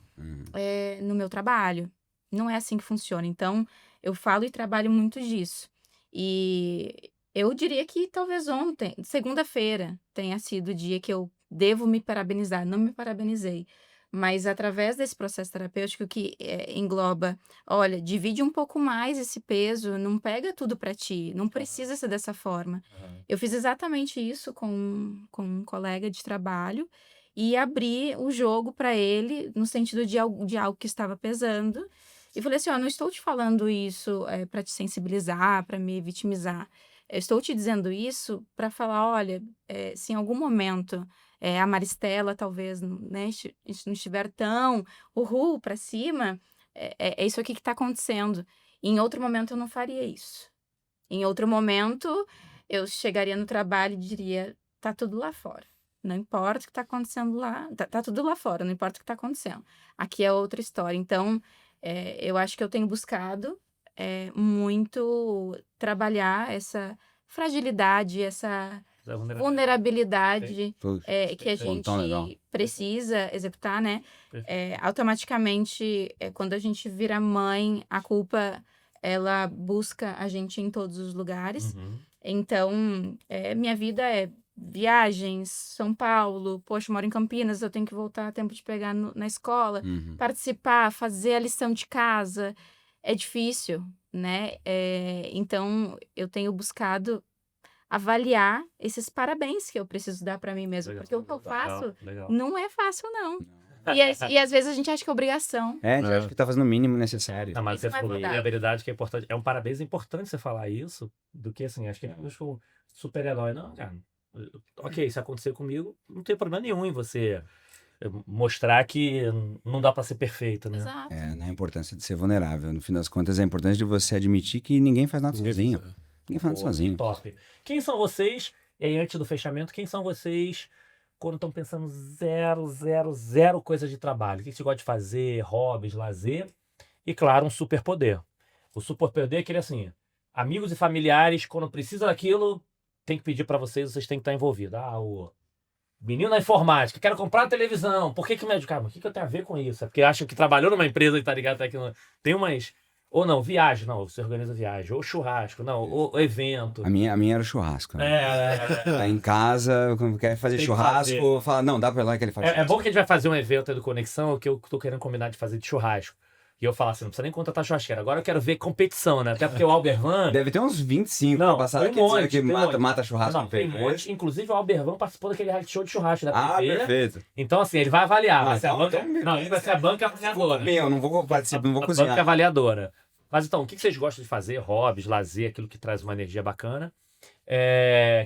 S1: no meu trabalho. Não é assim que funciona. Então, eu falo e trabalho muito disso. E eu diria que talvez ontem, segunda-feira, tenha sido o dia que eu devo me parabenizar. Não me parabenizei. Mas através desse processo terapêutico que engloba, olha, divide um pouco mais esse peso, não pega tudo para ti, não precisa ser dessa forma. Eu fiz exatamente isso com um colega de trabalho e abri o jogo para ele no sentido de algo que estava pesando. E falei assim, ó, não estou te falando isso para te sensibilizar, para me vitimizar. Eu estou te dizendo isso para falar, olha, se em algum momento a Maristela talvez, né, não estiver tão para cima, é isso aqui que está acontecendo. E em outro momento eu não faria isso. Em outro momento eu chegaria no trabalho e diria, tá tudo lá fora. Não importa o que está acontecendo lá, tá tudo lá fora, não importa o que está acontecendo. Aqui é outra história. Então, eu acho que eu tenho buscado muito trabalhar essa fragilidade, essa
S4: Da
S1: vulnerabilidade que a
S3: Bom, então, legal.
S1: gente precisa executar, né? Automaticamente, quando a gente vira mãe, a culpa, ela busca a gente em todos os lugares.
S4: Uhum.
S1: Então, minha vida é viagens, São Paulo, poxa, eu moro em Campinas, eu tenho que voltar a tempo de pegar na escola, participar, fazer a lição de casa, é difícil, né? Então, eu tenho buscado avaliar esses parabéns que eu preciso dar para mim mesma,
S4: Legal.
S1: porque o que eu faço
S4: Legal.
S1: não é fácil, não. E às vezes a gente acha que é obrigação.
S3: A gente acha que tá fazendo o mínimo necessário.
S4: Não, mas
S1: Isso
S4: você
S1: não é
S4: falou
S1: verdade.
S4: a habilidade que é importante. É um parabéns importante você falar isso, do que assim, acho que eu sou super-herói. Não, cara. Ok, se acontecer comigo, não tem problema nenhum em você mostrar que não dá pra ser perfeito, né?
S1: Exato.
S3: Na importância de ser vulnerável. No fim das contas, é importante de você admitir que ninguém faz nada sozinho. Ninguém faz nada
S4: Pô,
S3: sozinho.
S4: Top. Quem são vocês? E aí, antes do fechamento, quem são vocês quando estão pensando zero coisa de trabalho? O que você gosta de fazer? Hobbies, lazer? E, claro, um superpoder. O superpoder é aquele assim: amigos e familiares, quando precisa daquilo, tem que pedir pra vocês têm que estar envolvidos. O menino da informática, quero comprar uma televisão. Por que me educar? Mas o que eu tenho a ver com isso? É porque acha que trabalhou numa empresa e tá ligado? Tem umas. Ou não, viagem, não, você organiza viagem. Ou churrasco, não, ou evento.
S3: A minha era o churrasco. Né?
S4: É.
S3: Tá em casa, quando quer fazer
S4: Tem que
S3: churrasco, fala, não, dá pra ir lá que ele faz
S4: É
S3: churrasco.
S4: bom que a gente vai fazer um evento aí do Conexão que eu tô querendo combinar de fazer de churrasco. E eu falo assim, não precisa nem contratar churrasqueira. Agora eu quero ver competição, né? Até porque o Albervan...
S3: Deve ter uns 25
S4: Não,
S3: pra passar
S4: tem um monte,
S3: que
S4: tem um monte.
S3: mata churrasco
S4: Não,
S3: no
S4: tem
S3: peito.
S4: um monte. Inclusive o Albervan participou daquele reality show de churrasco da
S3: Ah,
S4: TV.
S3: perfeito.
S4: Então assim, ele vai avaliar. Vai ser a
S3: então-
S4: banca... Não, ele vai ser a banca avaliadora.
S3: Meu, não vou participar, não vou
S4: A
S3: cozinhar.
S4: banca avaliadora. Mas então, o que vocês gostam de fazer? Hobbies, lazer, aquilo que traz uma energia bacana.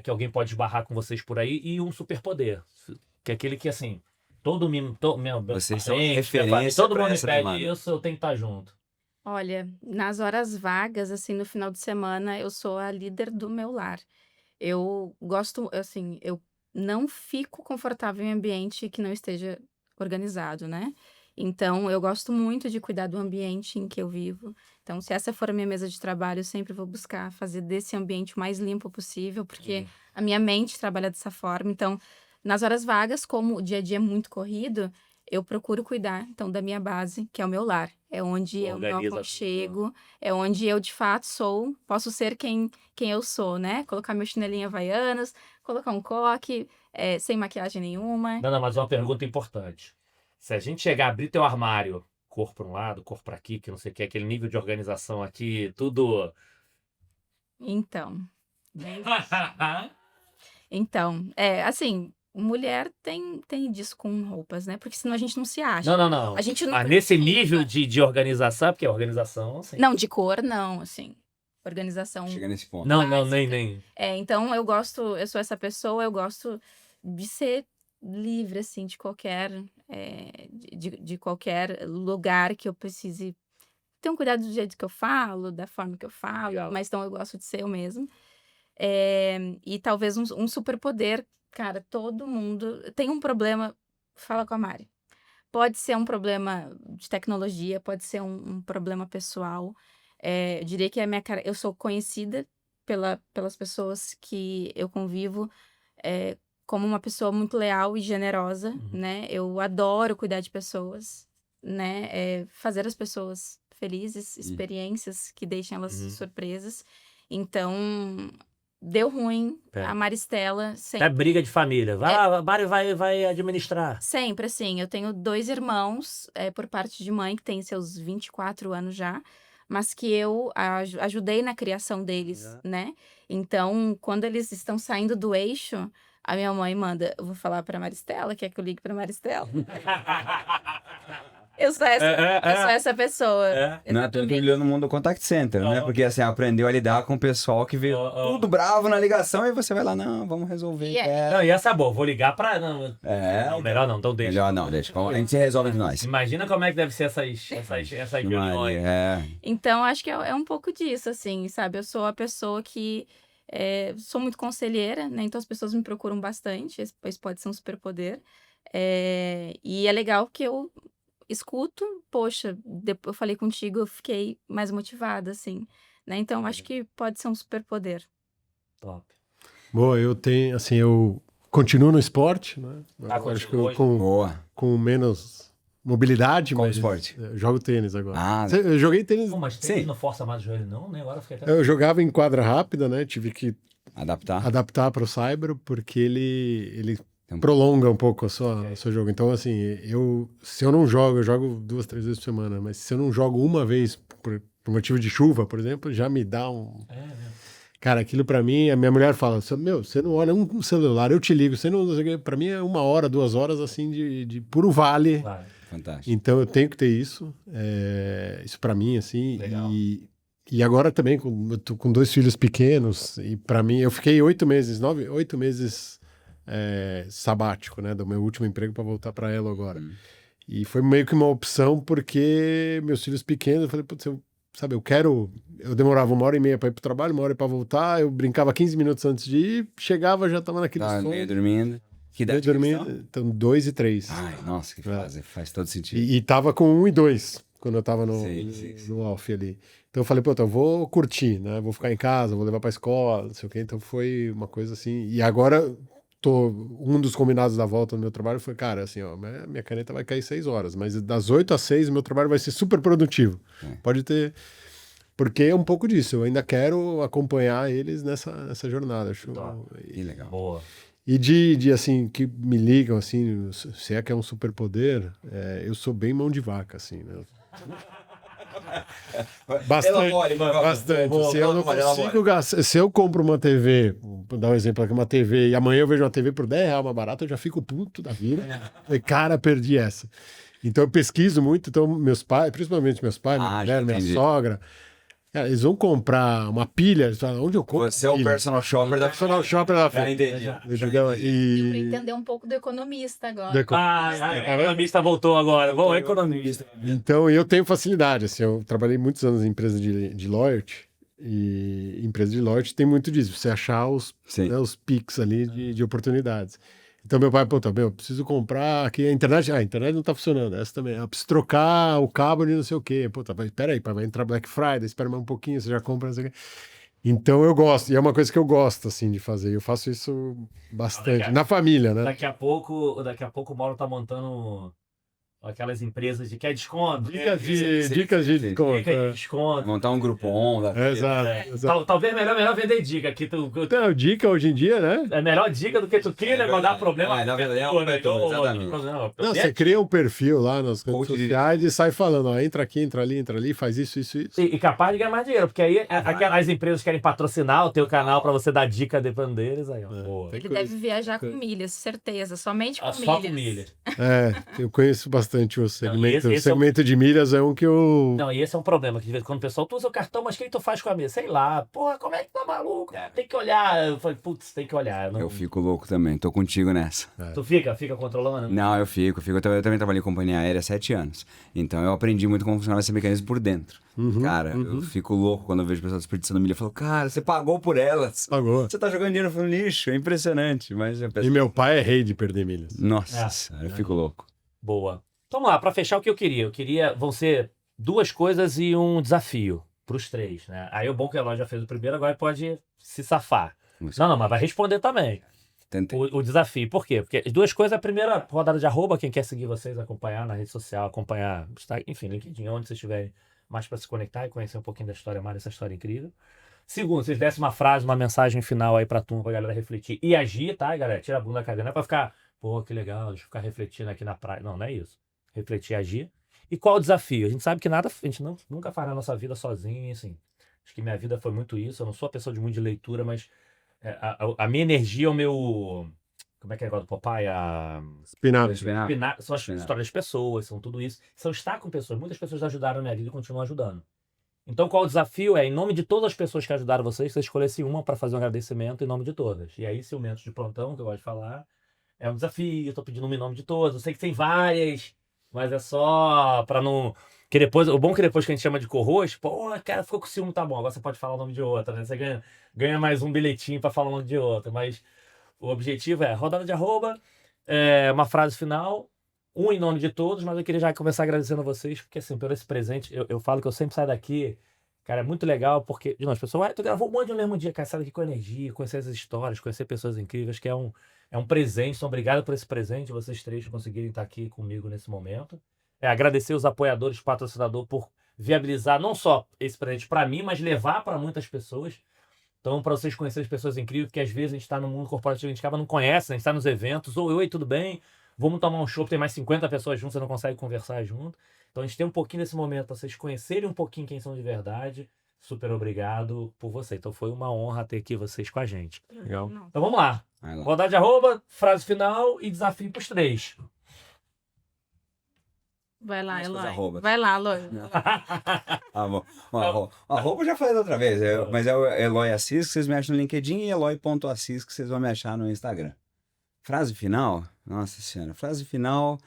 S4: Que alguém pode esbarrar com vocês por aí. E um superpoder. Que é aquele que, assim, todo mundo...
S3: Vocês são
S4: parente,
S3: referência
S4: todo
S3: pra
S4: mundo me
S3: essa
S4: pede
S3: demanda.
S4: isso, eu tenho que estar junto.
S1: Olha, nas horas vagas, assim, no final de semana, eu sou a líder do meu lar. Eu gosto, assim, eu não fico confortável em ambiente que não esteja organizado, né? Então, eu gosto muito de cuidar do ambiente em que eu vivo. Então, se essa for a minha mesa de trabalho, eu sempre vou buscar fazer desse ambiente o mais limpo possível, porque a minha mente trabalha dessa forma. Então, nas horas vagas, como o dia a dia é muito corrido, eu procuro cuidar, então, da minha base, que é o meu lar. É onde é o meu
S4: Organiza
S1: aconchego, é onde eu, de fato, posso ser quem eu sou, né? Colocar meu chinelinho Havaianas, colocar um coque, sem maquiagem nenhuma.
S4: Não, mas uma pergunta importante. Se a gente chegar a abrir teu armário, cor para um lado, cor para aqui, que não sei o que, aquele nível de organização aqui, tudo...
S1: Então, assim, mulher tem disso com roupas, né? Porque senão a gente não se acha.
S4: Não.
S1: A gente não
S4: Mas nesse
S1: precisa.
S4: nível de organização, porque a organização, assim...
S1: Não, de cor, não, assim. Organização.
S3: Chega nesse ponto.
S4: Não, nem...
S1: Então eu sou essa pessoa, eu gosto de ser livre, assim, de qualquer, de qualquer lugar que eu precise ter um cuidado do jeito que eu falo, da forma que eu falo,
S4: Legal.
S1: mas então eu gosto de ser eu mesma. E talvez um superpoder, cara, todo mundo tem um problema, fala com a Mari. Pode ser um problema de tecnologia, pode ser um problema pessoal. Eu diria que eu sou conhecida pelas pessoas que eu convivo como uma pessoa muito leal e generosa, né? Eu adoro cuidar de pessoas, né? Fazer as pessoas felizes, experiências que deixem elas surpresas. Então, deu ruim, a Maristela
S4: É
S1: sempre.
S4: briga de família. Vai lá, Mário vai administrar.
S1: Sempre, assim. Eu tenho 2 irmãos, por parte de mãe, que tem seus 24 anos já, mas que eu ajudei na criação deles, né? Então, quando eles estão saindo do eixo, a minha mãe manda, eu vou falar pra Maristela, quer que eu ligue pra Maristela? Eu sou essa pessoa.
S3: Não é tudo que brilhou no mundo do contact center, né? Porque assim, aprendeu a lidar com o pessoal que veio tudo bravo na ligação e você vai lá, não, vamos resolver.
S4: Não, e essa é boa, vou ligar pra... Não, melhor não, então deixa.
S3: Melhor não, deixa. A gente se resolve entre nós.
S4: Imagina como é que deve ser essas reuniões.
S1: Então, acho que é um pouco disso, assim, sabe? Eu sou a pessoa que... sou muito conselheira, né? Então as pessoas me procuram bastante, isso pode ser um superpoder. E é legal que eu escuto, poxa, eu falei contigo, eu fiquei mais motivada, assim, né? Então acho que pode ser um superpoder.
S4: Top.
S2: Boa, eu tenho, assim, eu continuo no esporte, né? Acho que com menos mobilidade,
S3: Qual
S2: mas
S3: esporte?
S2: eu jogo tênis agora.
S3: Eu
S2: Eu joguei tênis.
S4: Pô, mas tênis não força mais o joelho, não, né? Agora eu fiquei até...
S2: Eu jogava em quadra rápida, né? Tive que
S3: adaptar
S2: para o saibro, porque ele prolonga um pouco o seu jogo. Então, assim, se eu não jogo, eu jogo 2, 3 vezes por semana, mas se eu não jogo uma vez por motivo de chuva, por exemplo, já me dá um... Cara, aquilo pra mim, a minha mulher fala, você não olha um celular, eu te ligo, você não... Pra mim é 1 hora, 2 horas, assim, de puro vale.
S3: Fantástico.
S2: Então eu tenho que ter isso. Isso pra mim, assim.
S4: Legal.
S2: E agora também, eu tô com 2 filhos pequenos, e pra mim, eu fiquei 8 meses sabático, né, do meu último emprego para voltar para Elo agora. E foi meio que uma opção, porque meus filhos pequenos, eu falei, putz, eu demorava 1h30 para ir pro trabalho, 1 hora para voltar, eu brincava 15 minutos antes de ir, chegava, já tava naquele sono.
S3: Meio dormindo. Que idade
S2: Então, 2 e 3.
S3: Ai, nossa, que faz todo sentido.
S2: E tava com 1 e 2, quando eu tava no off ali. Então eu falei, pô, eu vou curtir, né, vou ficar em casa, vou levar pra escola, não sei o quê. Então foi uma coisa assim, e agora... Um dos combinados da volta do meu trabalho foi, cara, assim, ó, minha caneta vai cair 6 horas, mas das 8 às 6 o meu trabalho vai ser super produtivo. Pode ter... Porque é um pouco disso, eu ainda quero acompanhar eles nessa jornada. Acho
S3: que legal.
S4: Boa.
S2: E assim, que me ligam, assim, se é que é um superpoder, eu sou bem mão de vaca, assim, né? Bastante. Se eu compro uma TV, vou dar um exemplo aqui, uma TV, e amanhã eu vejo uma TV por R$10 mais barata, eu já fico puto da vida. Cara, perdi essa. Então eu pesquiso muito, então meus pais, principalmente meus pais, minha mulher, minha sogra, cara, eles vão comprar uma pilha, eles falam, onde eu compro?
S3: Você é o personal shopper da
S2: feira.
S3: Entendi.
S1: Deu pra entender um pouco do economista agora.
S4: O economista voltou agora. Bom, economista.
S2: Então, eu tenho facilidade, assim, eu trabalhei muitos anos em empresa de loyalty, e empresa de loyalty tem muito disso, você achar os pics ali de oportunidades. Então, meu pai, eu preciso comprar aqui a internet não tá funcionando, essa também, eu preciso trocar o cabo de não sei o quê, peraí, vai entrar Black Friday, espera mais um pouquinho, você já compra, não sei o quê. Então eu gosto, e é uma coisa que eu gosto, assim, de fazer. Eu faço isso bastante, na família, né?
S4: Daqui a pouco o Mauro tá montando aquelas empresas de quer desconto.
S2: Dicas de desconto.
S3: Montar um Groupon.
S2: Exato.
S4: Talvez melhor vender dica.
S2: Então, dica hoje em dia, né?
S4: É melhor dica do que tu cria, mandar problema.
S3: Na verdade, exatamente.
S2: Não, você cria um perfil lá nas redes sociais e sai falando, ó, entra aqui, entra ali, faz isso.
S4: E capaz de ganhar mais dinheiro, porque aí as empresas querem patrocinar o teu canal pra você dar dica dependendo deles. Aí, ó.
S1: Ele deve viajar com milhas, certeza, somente com milhas.
S4: Só com milhas.
S2: Eu conheço bastante o segmento. O segmento de milhas é um que eu...
S4: Não, e esse é um problema, que de vez em quando o pessoal, tu usa o cartão, mas o que tu faz com a milha? Sei lá, porra, como é que tá maluco? Tem que olhar. Eu falei, putz, tem que olhar.
S3: Eu fico louco também, tô contigo nessa.
S4: Tu fica controlando?
S3: Não, eu fico. Eu também trabalhei em companhia aérea há 7 anos. Então eu aprendi muito como funcionava esse mecanismo por dentro. Cara, eu fico louco quando eu vejo pessoas desperdiçando milha. Eu falo, cara, você pagou por elas.
S2: Pagou.
S3: Você tá jogando dinheiro no lixo, é impressionante. Mas
S2: E meu pai é rei de perder milhas.
S3: Nossa, eu fico louco.
S4: Boa. Vamos lá, pra fechar o que eu queria. Vão ser 2 coisas e um desafio pros 3, né? Aí o bom que o Eloy já fez o primeiro, agora pode se safar. Não, mas vai responder também.
S3: Tentei.
S4: O desafio. Por quê? Porque as 2 coisas, a primeira rodada de arroba, quem quer seguir vocês, acompanhar na rede social, acompanhar, enfim, LinkedIn, onde vocês estiverem mais pra se conectar e conhecer um pouquinho da história, Mara, essa história incrível. Segundo, vocês dessem uma frase, uma mensagem final aí pra turma, pra galera refletir e agir, tá, galera? Tira a bunda da cadeira, não é pra ficar, pô, que legal, deixa eu ficar refletindo aqui na praia. Não, não é isso. Refletir e agir. E qual o desafio? A gente sabe que nada, a gente nunca fará a nossa vida sozinho, assim. Acho que minha vida foi muito isso. Eu não sou uma pessoa de muito de leitura, mas a minha energia, o meu... Como é que é agora do Popeye?
S2: Espinafre.
S4: São as histórias das pessoas, são tudo isso. São estar com pessoas. Muitas pessoas ajudaram a minha vida e continuam ajudando. Então, qual o desafio? Em nome de todas as pessoas que ajudaram vocês, vocês escolhessem uma para fazer um agradecimento em nome de todas. E aí, ciumentos de plantão, que eu gosto de falar, é um desafio. Eu tô pedindo uma em nome de todas. Eu sei que tem várias, mas é só para não... Que depois, o bom é que depois que a gente chama de co-host, pô, cara, ficou com ciúme, tá bom. Agora você pode falar o nome de outra, né? Você ganha mais um bilhetinho para falar o nome de outra. Mas o objetivo é rodada de arroba, uma frase final, um em nome de todos, mas eu queria já começar agradecendo a vocês, porque assim, pelo esse presente, eu falo que eu sempre saio daqui, cara, é muito legal, porque, de novo, as pessoas, tu gravou um monte no mesmo dia, cara, sai daqui com energia, conhecer as histórias, conhecer pessoas incríveis, que é um presente, então obrigado por esse presente, vocês 3 por conseguirem estar aqui comigo nesse momento. Agradecer os apoiadores, patrocinador, por viabilizar não só esse presente para mim, mas levar para muitas pessoas. Então, para vocês conhecerem as pessoas incríveis, porque às vezes a gente está no mundo corporativo, a gente acaba não conhece, a gente está nos eventos, oi, tudo bem? Vamos tomar um chopp, tem mais 50 pessoas juntas, você não consegue conversar junto. Então a gente tem um pouquinho desse momento para vocês conhecerem um pouquinho quem são de verdade. Super obrigado por você. Então foi uma honra ter aqui vocês com a gente.
S2: Legal.
S4: Então vamos lá. Rodada de arroba, frase final e desafio para os 3.
S1: Vai lá,
S3: Vamos fazer
S1: Eloy.
S3: arroba.
S1: Vai lá, Eloy.
S3: Ah, bom. Arroba eu já falei da outra vez, mas é o Eloy Assis, que vocês me acham no LinkedIn, e Eloy.assis, que vocês vão me achar no Instagram. Frase final? Nossa Senhora. Frase final...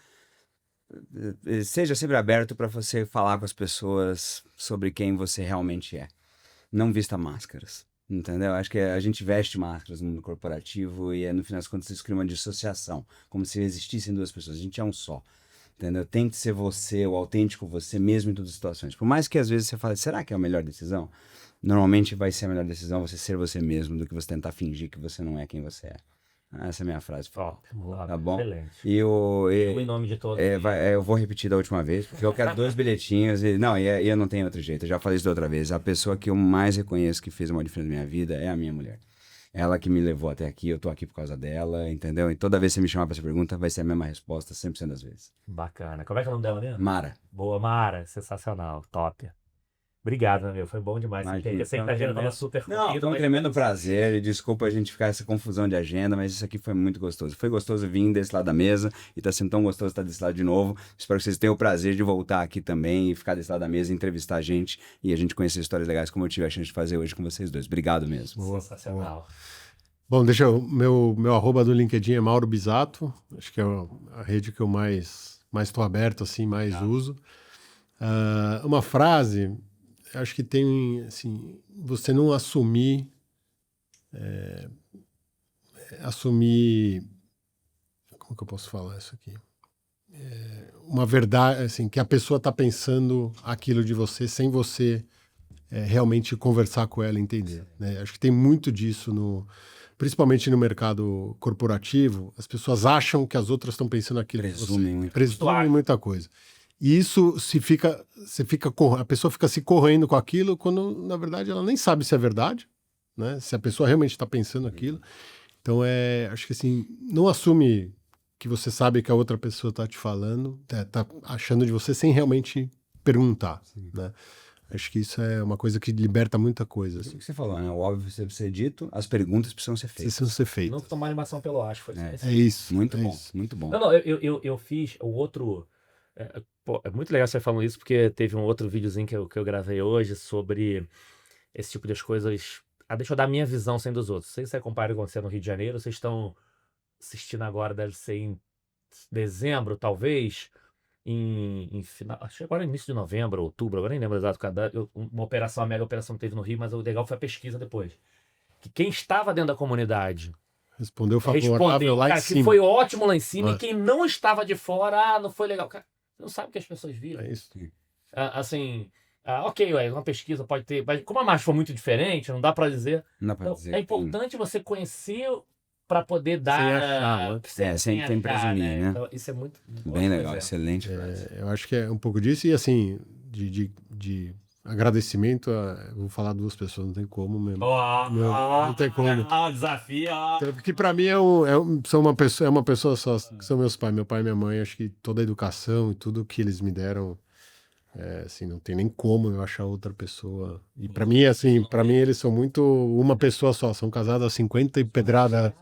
S3: Seja sempre aberto para você falar com as pessoas sobre quem você realmente é. Não vista máscaras, entendeu? Acho que a gente veste máscaras no mundo corporativo e no final das contas isso cria uma dissociação, como se existissem 2 pessoas. A gente é um só, entendeu? Tente ser você, o autêntico você mesmo em todas as situações. Por mais que às vezes você fale, será que é a melhor decisão? Normalmente vai ser a melhor decisão você ser você mesmo do que você tentar fingir que você não é quem você é. Essa é a minha frase. Tá bom?
S4: Excelente.
S3: E
S4: em nome de todos.
S3: eu vou repetir da última vez, porque eu quero 2 bilhetinhos. E eu não tenho outro jeito. Eu já falei isso da outra vez. A pessoa que eu mais reconheço que fez uma diferença na minha vida é a minha mulher. Ela que me levou até aqui, eu tô aqui por causa dela, entendeu? E toda vez que você me chamar pra essa pergunta, vai ser a mesma resposta, 100% das vezes.
S4: Bacana. Como é que é o nome dela mesmo?
S3: Mara.
S4: Boa, Mara. Sensacional. Top. Obrigado, meu. Foi bom demais.
S3: Imagina.
S4: Eu sei que a agenda tava super
S3: Não,
S4: corrida,
S3: foi um
S4: mas-
S3: tremendo prazer. E desculpa a gente ficar essa confusão de agenda, mas isso aqui foi muito gostoso. Foi gostoso vir desse lado da mesa e tá sendo tão gostoso estar desse lado de novo. Espero que vocês tenham o prazer de voltar aqui também e ficar desse lado da mesa, entrevistar a gente e a gente conhecer histórias legais como eu tive a chance de fazer hoje com vocês 2. Obrigado mesmo.
S4: Sensacional.
S2: Bom, meu arroba do LinkedIn é Mauro Bisato. Acho que é a rede que eu mais estou aberto, assim, mais uso. Uma frase, acho que tem, assim, você não assumir, como que eu posso falar isso aqui? Uma verdade, assim, que a pessoa está pensando aquilo de você sem você realmente conversar com ela e entender, né? Acho que tem muito disso principalmente no mercado corporativo. As pessoas acham que as outras estão pensando aquilo. Presumem muita coisa. E isso a pessoa fica se correndo com aquilo quando, na verdade, ela nem sabe se é verdade, né? Se a pessoa realmente está pensando aquilo. Então, acho que assim, não assume que você sabe que a outra pessoa está te falando, está achando de você sem realmente perguntar, né? Acho que isso é uma coisa que liberta muita coisa. Assim.
S3: O que você falou, né? O óbvio precisa ser dito, as perguntas precisam ser feitas.
S2: Precisam ser feitas.
S4: Não tomar animação pelo acho. Foi
S2: É isso.
S3: Muito
S2: é
S3: bom,
S2: isso.
S3: muito bom.
S4: Não, eu fiz o outro... é muito legal você falando isso, porque teve um outro videozinho que eu gravei hoje sobre esse tipo de coisas. Deixa eu dar a minha visão sem dos outros. Não sei se você compara com você no Rio de Janeiro, vocês estão assistindo agora, deve ser em dezembro, talvez, em final, acho que agora no início de novembro, outubro, agora nem lembro exato uma mega operação que teve no Rio, mas o legal foi a pesquisa depois. Que quem estava dentro da comunidade
S2: Respondeu favorável lá
S4: cara,
S2: em cima.
S4: que foi ótimo lá em cima,
S2: Ah.
S4: e quem não estava de fora, não foi legal. Cara, Você não sabe o que as pessoas vivem.
S2: É isso.
S4: Assim, ok, ué, uma pesquisa pode ter, mas como a marcha foi muito diferente, não dá pra dizer.
S3: Não dá pra
S4: Então,
S3: dizer.
S4: é importante você conhecer pra poder dar.
S2: Sem achar, né?
S3: Sem presumir, né?
S4: Então, isso é muito
S3: Bem legal,
S4: exemplo.
S3: excelente frase.
S2: Eu acho que é um pouco disso. E assim, de agradecimento, eu vou falar 2 pessoas, não tem como mesmo. Não tem como.
S4: Desafio.
S2: Porque para mim é uma pessoa só, que são meus pais, meu pai e minha mãe. Acho que toda a educação e tudo que eles me deram, assim, não tem nem como eu achar outra pessoa. E para mim, assim, para mim eles são muito uma pessoa só. São casados há 50 e pedrada.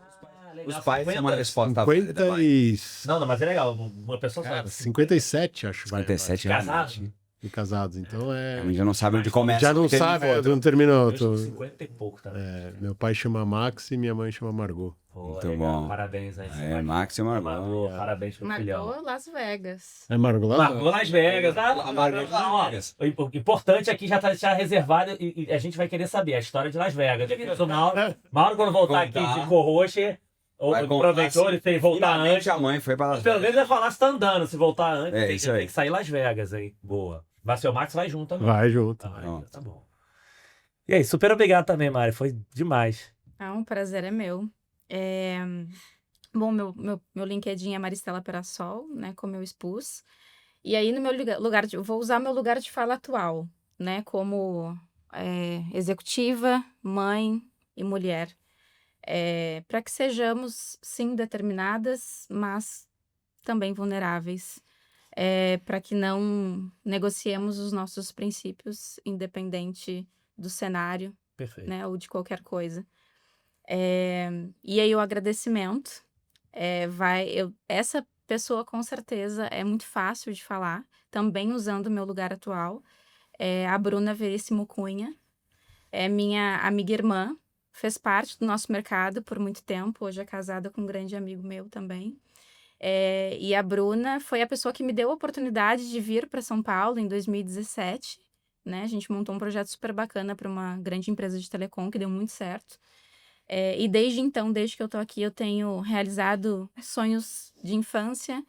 S3: Os pais são uma resposta.
S2: 50 e...
S4: Não, mas é legal, uma pessoa só.
S2: Cara, 57, acho.
S3: 57
S4: Casado?
S3: realmente.
S2: E casados. Então
S3: Já não sabe onde começa.
S2: Já não
S3: porque
S2: sabe,
S3: tem
S2: eu não terminou.
S4: Eu acho que 50 e pouco também.
S2: Meu pai chama Max e minha mãe chama Margot.
S4: Pô,
S3: Muito
S4: legal,
S3: bom.
S4: parabéns aí.
S3: Max e Margot.
S4: Margot, parabéns pro filhão.
S1: Marcou Las Vegas.
S2: É Margot lá?
S4: Margot Las Vegas, tá?
S3: A Margot Las Vegas.
S4: O importante aqui já tá reservado e a gente vai querer saber a história de Las Vegas. O Mauro, quando voltar aqui de Corroche, ou aproveitou, ele fez voltar antes.
S3: A mãe foi pra Las
S4: Pelo
S3: Vegas.
S4: menos vai falar se tá andando, se voltar antes.
S3: Isso aí.
S4: Tem que sair Las Vegas, hein? Boa. Mas seu Max vai junto também.
S2: Vai junto.
S4: Tá bom. E aí, super obrigado também, Mari. Foi demais.
S1: Um prazer é meu. Bom, meu LinkedIn é Maristela Perassol, né, como eu expus. E aí, no meu eu vou usar meu lugar de fala atual, né, como executiva, mãe e mulher. Para que sejamos, sim, determinadas, mas também vulneráveis. Para que não negociemos os nossos princípios, independente do cenário,
S4: Perfeito.
S1: né, ou de qualquer coisa. E aí o agradecimento essa pessoa com certeza é muito fácil de falar, também usando o meu lugar atual, a Bruna Veríssimo Cunha, é minha amiga e irmã, fez parte do nosso mercado por muito tempo, hoje é casada com um grande amigo meu também. E a Bruna foi a pessoa que me deu a oportunidade de vir para São Paulo em 2017, né? A gente montou um projeto super bacana para uma grande empresa de telecom que deu muito certo. E desde então, desde que eu tô aqui, eu tenho realizado sonhos de infância,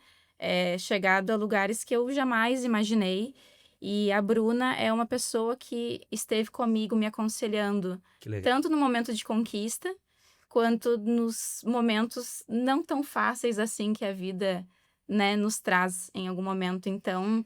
S1: chegado a lugares que eu jamais imaginei. E a Bruna é uma pessoa que esteve comigo me aconselhando,
S4: Que legal.
S1: tanto no momento de conquista, quanto nos momentos não tão fáceis assim que a vida, né, nos traz em algum momento. Então,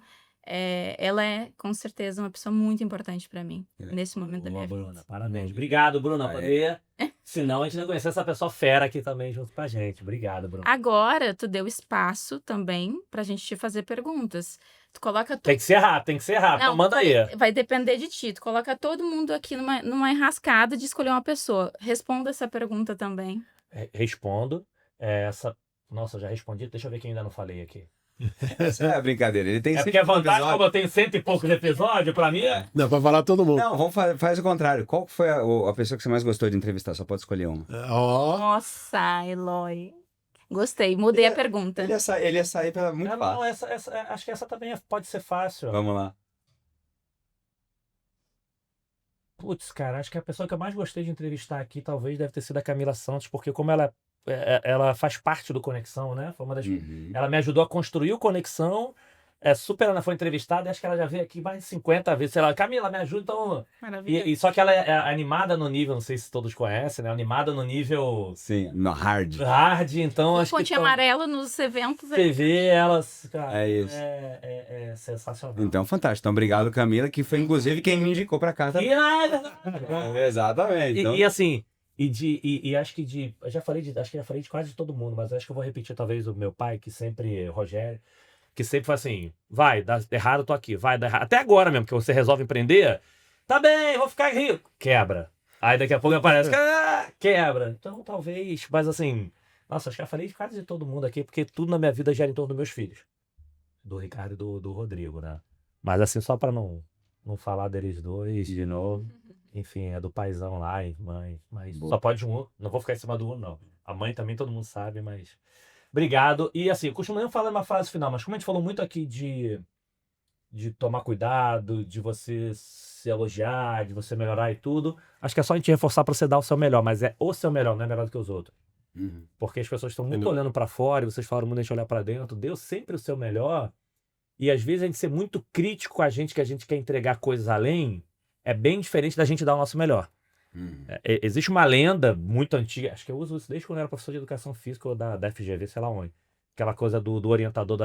S1: ela é, com certeza, uma pessoa muito importante para mim, nesse momento da minha vida.
S4: Bruna, parabéns. Obrigado, Bruna, por poder. Senão a gente não conhecia essa pessoa fera aqui também junto com a gente. Obrigado, Bruna.
S1: Agora, tu deu espaço também pra gente te fazer perguntas. Tu coloca...
S4: Tem que ser rápido, então manda aí.
S1: Vai depender de ti. Tu coloca todo mundo aqui numa enrascada de escolher uma pessoa. Responda essa pergunta também.
S4: Respondo. Nossa, eu já respondi. Deixa eu ver quem ainda não falei aqui.
S3: Essa é a brincadeira. Ele tem
S4: porque a vantagem, como eu tenho 100 e poucos episódios, pra mim
S2: Não, pra falar todo mundo.
S3: Não, faz o contrário. Qual foi a pessoa que você mais gostou de entrevistar? Só pode escolher uma.
S1: Nossa, Eloy. Gostei, mudei a pergunta.
S3: Ele ia sair pela muito fácil.
S4: Não, acho que essa também pode ser fácil.
S3: Vamos lá.
S4: Putz, cara, acho que a pessoa que eu mais gostei de entrevistar aqui talvez deve ter sido a Camila Santos, porque como ela faz parte do Conexão, né? Foi uma das... Ela me ajudou a construir o Conexão. Ela foi entrevistada, acho que ela já veio aqui mais de 50 vezes. Sei lá, Camila, me ajuda, então...
S1: Maravilha.
S4: Só que ela é animada no nível, não sei se todos conhecem, né? Animada no nível...
S3: Sim, no hard.
S4: Hard, então acho que...
S1: Pontinho amarelo nos eventos.
S4: TV, elas... Cara,
S3: é isso.
S4: É sensacional.
S3: Então, fantástico. Então, obrigado, Camila, que foi inclusive quem me indicou pra cá também. Exatamente. Então...
S4: E assim... acho que eu já falei de quase todo mundo, mas acho que eu vou repetir talvez o meu pai, Rogério, que sempre foi assim, vai, dá errado, eu tô aqui, vai, dá errado. Até agora mesmo, que você resolve empreender, tá bem, vou ficar rico, quebra. Aí daqui a pouco aparece, quebra. Então talvez, mas assim, nossa, acho que eu falei de quase de todo mundo aqui, porque tudo na minha vida gira em torno dos meus filhos. Do Ricardo e do Rodrigo, né? Mas assim, só pra não falar deles dois de novo. Enfim, é do paizão lá, mãe. Mas só pode um. Não vou ficar em cima do um, não. A mãe também todo mundo sabe, mas... Obrigado. E assim, eu costumo nem falar uma frase final, mas como a gente falou muito aqui de tomar cuidado, de você se elogiar, de você melhorar e tudo, acho que é só a gente reforçar pra você dar o seu melhor, mas é o seu melhor, não é melhor do que os outros. Porque as pessoas estão muito olhando pra fora, e vocês falaram muito a gente olhar pra dentro. Deu sempre o seu melhor. E às vezes a gente ser muito crítico com a gente, que a gente quer entregar coisas além, é bem diferente da gente dar o nosso melhor. Existe uma lenda muito antiga, acho que eu uso isso desde quando eu era professor de educação física ou da FGV, sei lá onde. Aquela coisa do orientador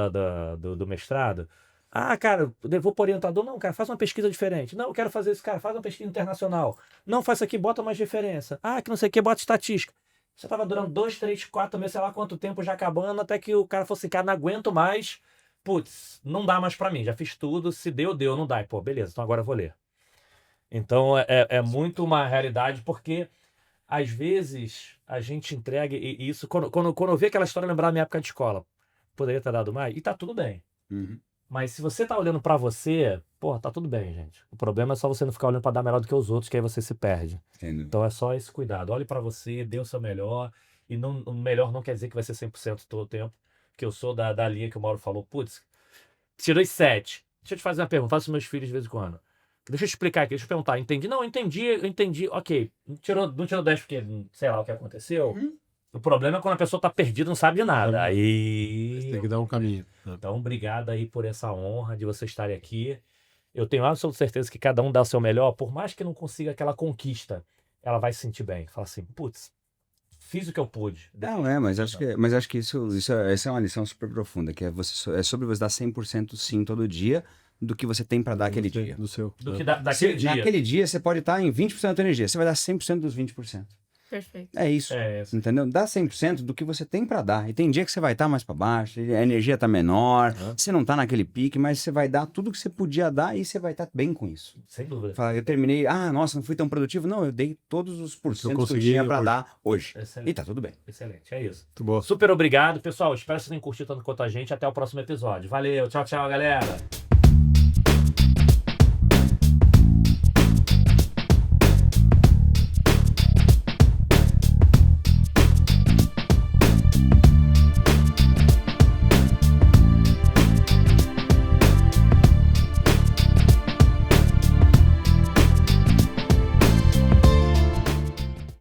S4: do mestrado. Ah, cara, eu vou para orientador? Não, cara, faz uma pesquisa diferente. Não, eu quero fazer isso, cara, faz uma pesquisa internacional. Não, faz isso aqui, bota mais referência. Ah, que não sei o que, bota estatística. Você tava durando 2, 3, 4 meses, sei lá quanto tempo já acabando, até que o cara falou assim, cara, não aguento mais. Putz, não dá mais para mim, já fiz tudo, se deu, não dá. E, pô, beleza, então agora eu vou ler. Então é muito uma realidade, porque às vezes a gente entrega e isso, quando eu vi aquela história, eu lembrar da minha época de escola, poderia ter dado mais, e tá tudo bem. Mas se você tá olhando pra você, pô, tá tudo bem, gente. O problema é só você não ficar olhando pra dar melhor do que os outros, que aí você se perde. Então é só esse cuidado. Olhe pra você, dê o seu melhor, e não, o melhor não quer dizer que vai ser 100% todo o tempo, que eu sou da linha que o Mauro falou, putz, tirei 7. Deixa eu te fazer uma pergunta, faço com meus filhos de vez em quando. Deixa eu explicar aqui, deixa eu perguntar. Entendi? Não, eu entendi. Ok. Não tirou 10 porque sei lá o que aconteceu. O problema é quando a pessoa tá perdida, não sabe de nada. Aí.
S2: Você tem que dar um caminho.
S4: Então, obrigado aí por essa honra de vocês estarem aqui. Eu tenho absoluta certeza que cada um dá o seu melhor, por mais que não consiga aquela conquista, ela vai se sentir bem. Fala assim, putz, fiz o que eu pude.
S3: Não, mas acho que essa é uma lição super profunda, que é sobre você dar 100% sim todo dia do que você tem para dar aquele dia.
S2: Do seu.
S4: Do que daquele dia.
S3: Naquele dia você pode estar em 20% da tua energia, você vai dar 100% dos 20%.
S1: Perfeito.
S3: É isso. Entendeu? Dá 100% do que você tem pra dar. E tem dia que você vai estar mais pra baixo, a energia tá menor, você não tá naquele pique, mas você vai dar tudo que você podia dar e você vai estar bem com isso.
S4: Sem dúvida.
S3: Fala, eu terminei, nossa, não fui tão produtivo. Não, eu dei todos os porcentos que eu
S2: consegui
S3: tinha pra
S2: hoje.
S3: dar hoje.
S4: Excelente.
S3: E tá tudo bem.
S4: Excelente, é isso.
S2: Muito bom.
S4: Super obrigado, pessoal. Espero que vocês tenham curtido tanto quanto a gente. Até o próximo episódio. Valeu, tchau, tchau, galera.